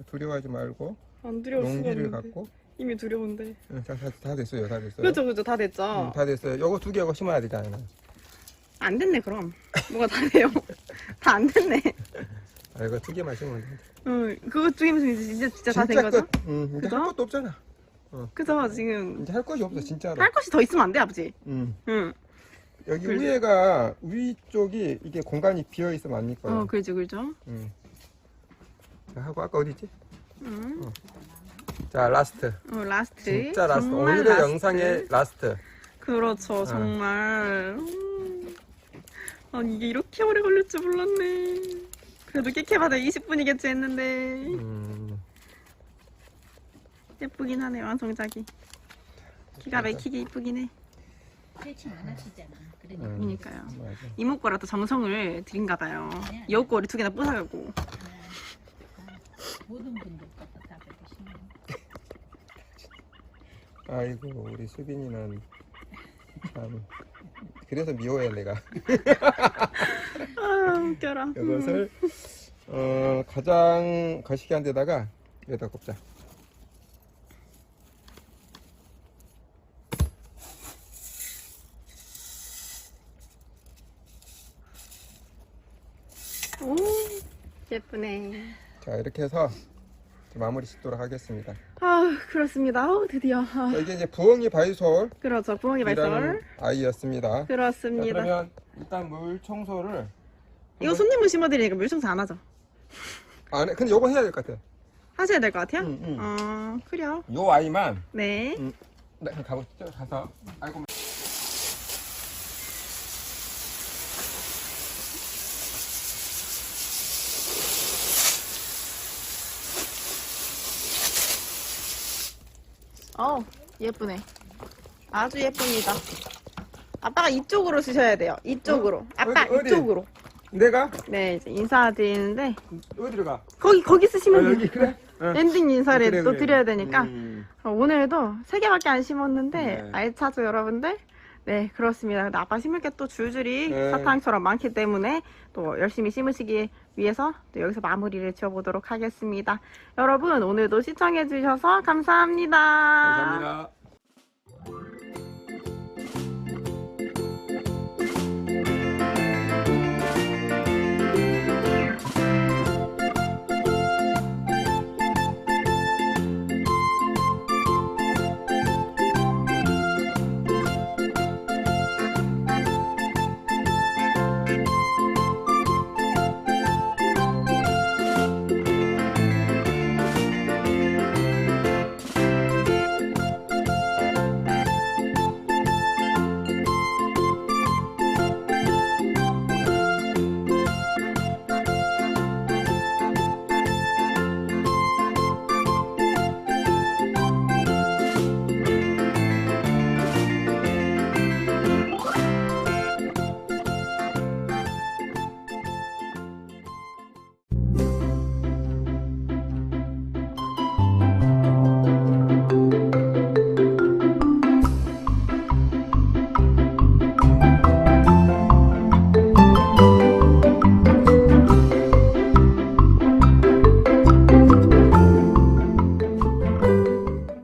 두려워하지 말고, 안 두려울 수가 용기를 없는데. 갖고. 이미 두려운데. 다 됐어요. 다 됐어요. 그죠, 다 됐죠? 다 됐어요. 요거 2개 하고 심어야 되잖아요. 안 됐네, 그럼. 뭐가 다 돼요? 다 안 됐네. 이거 2개만 심으면 돼. 그거 중에서 이제 진짜 다 된 거죠? 이제 그죠? 할 것도 없잖아. 그죠, 지금. 이제 할 것이 없어, 진짜로. 할 것이 더 있으면 안 돼, 아버지? 응. 여기 그러죠. 위쪽이 이게 공간이 비어 있으면 안 입고요. 그죠. 자, 하고 아까 어디지? 응. 자, 라스트. 라스트. 진짜 라스트. 정말 오늘의 라스트. 영상의 라스트. 그렇죠, 정말. 아니, 이게 이렇게 오래 걸릴 줄 몰랐네. 그래도 깨케바다 20분이겠지 했는데. 예쁘긴 하네, 완성작이. 기가 막히게 이쁘긴 해. 그렇지 않으시잖아. 그러니까요. 맞아. 이모 거라 또 정성을 들인가 봐요. 여우 거리 2개나 부사가고. 모든 분들 다 배우시는 아이고, 우리 수빈이는 참. 그래서 미워해, 내가. 웃겨라. 이것을 가장 거시기한 데다가 여기다 꼽자. 오, 예쁘네. 자, 이렇게 해서 마무리 짓도록 하겠습니다. 그렇습니다. 드디어. 자, 이게 이제 부엉이 바이솔 그렇죠. 부엉이 발설. 아이였습니다. 자, 그렇습니다. 그러면 일단 물 청소를 이거 손님분 심어드리니까 물청소 안 하죠? 안 해. 근데 요거 해야 될 것 같아. 하셔야 될 것 같아요? 응. 그래요. 요 아이만 네. 네, 가보시죠. 가서 아이고. 예쁘네. 아주 예쁩니다. 아빠가 이쪽으로 쓰셔야 돼요. 이쪽으로. 아빠 어디? 이쪽으로. 내가 네, 이제 인사드리는데 어디로 가? 거기 쓰시면 돼요. 여기 그래? 엔딩 인사를 그래, 또 그래. 드려야 되니까 오늘도 3개밖에 안 심었는데 네. 알차죠 여러분들? 네, 그렇습니다. 근데 아빠 심을 게 또 줄줄이 네. 사탕처럼 많기 때문에 또 열심히 심으시기 위해서 또 여기서 마무리를 지어보도록 하겠습니다. 여러분 오늘도 시청해주셔서 감사합니다. 감사합니다.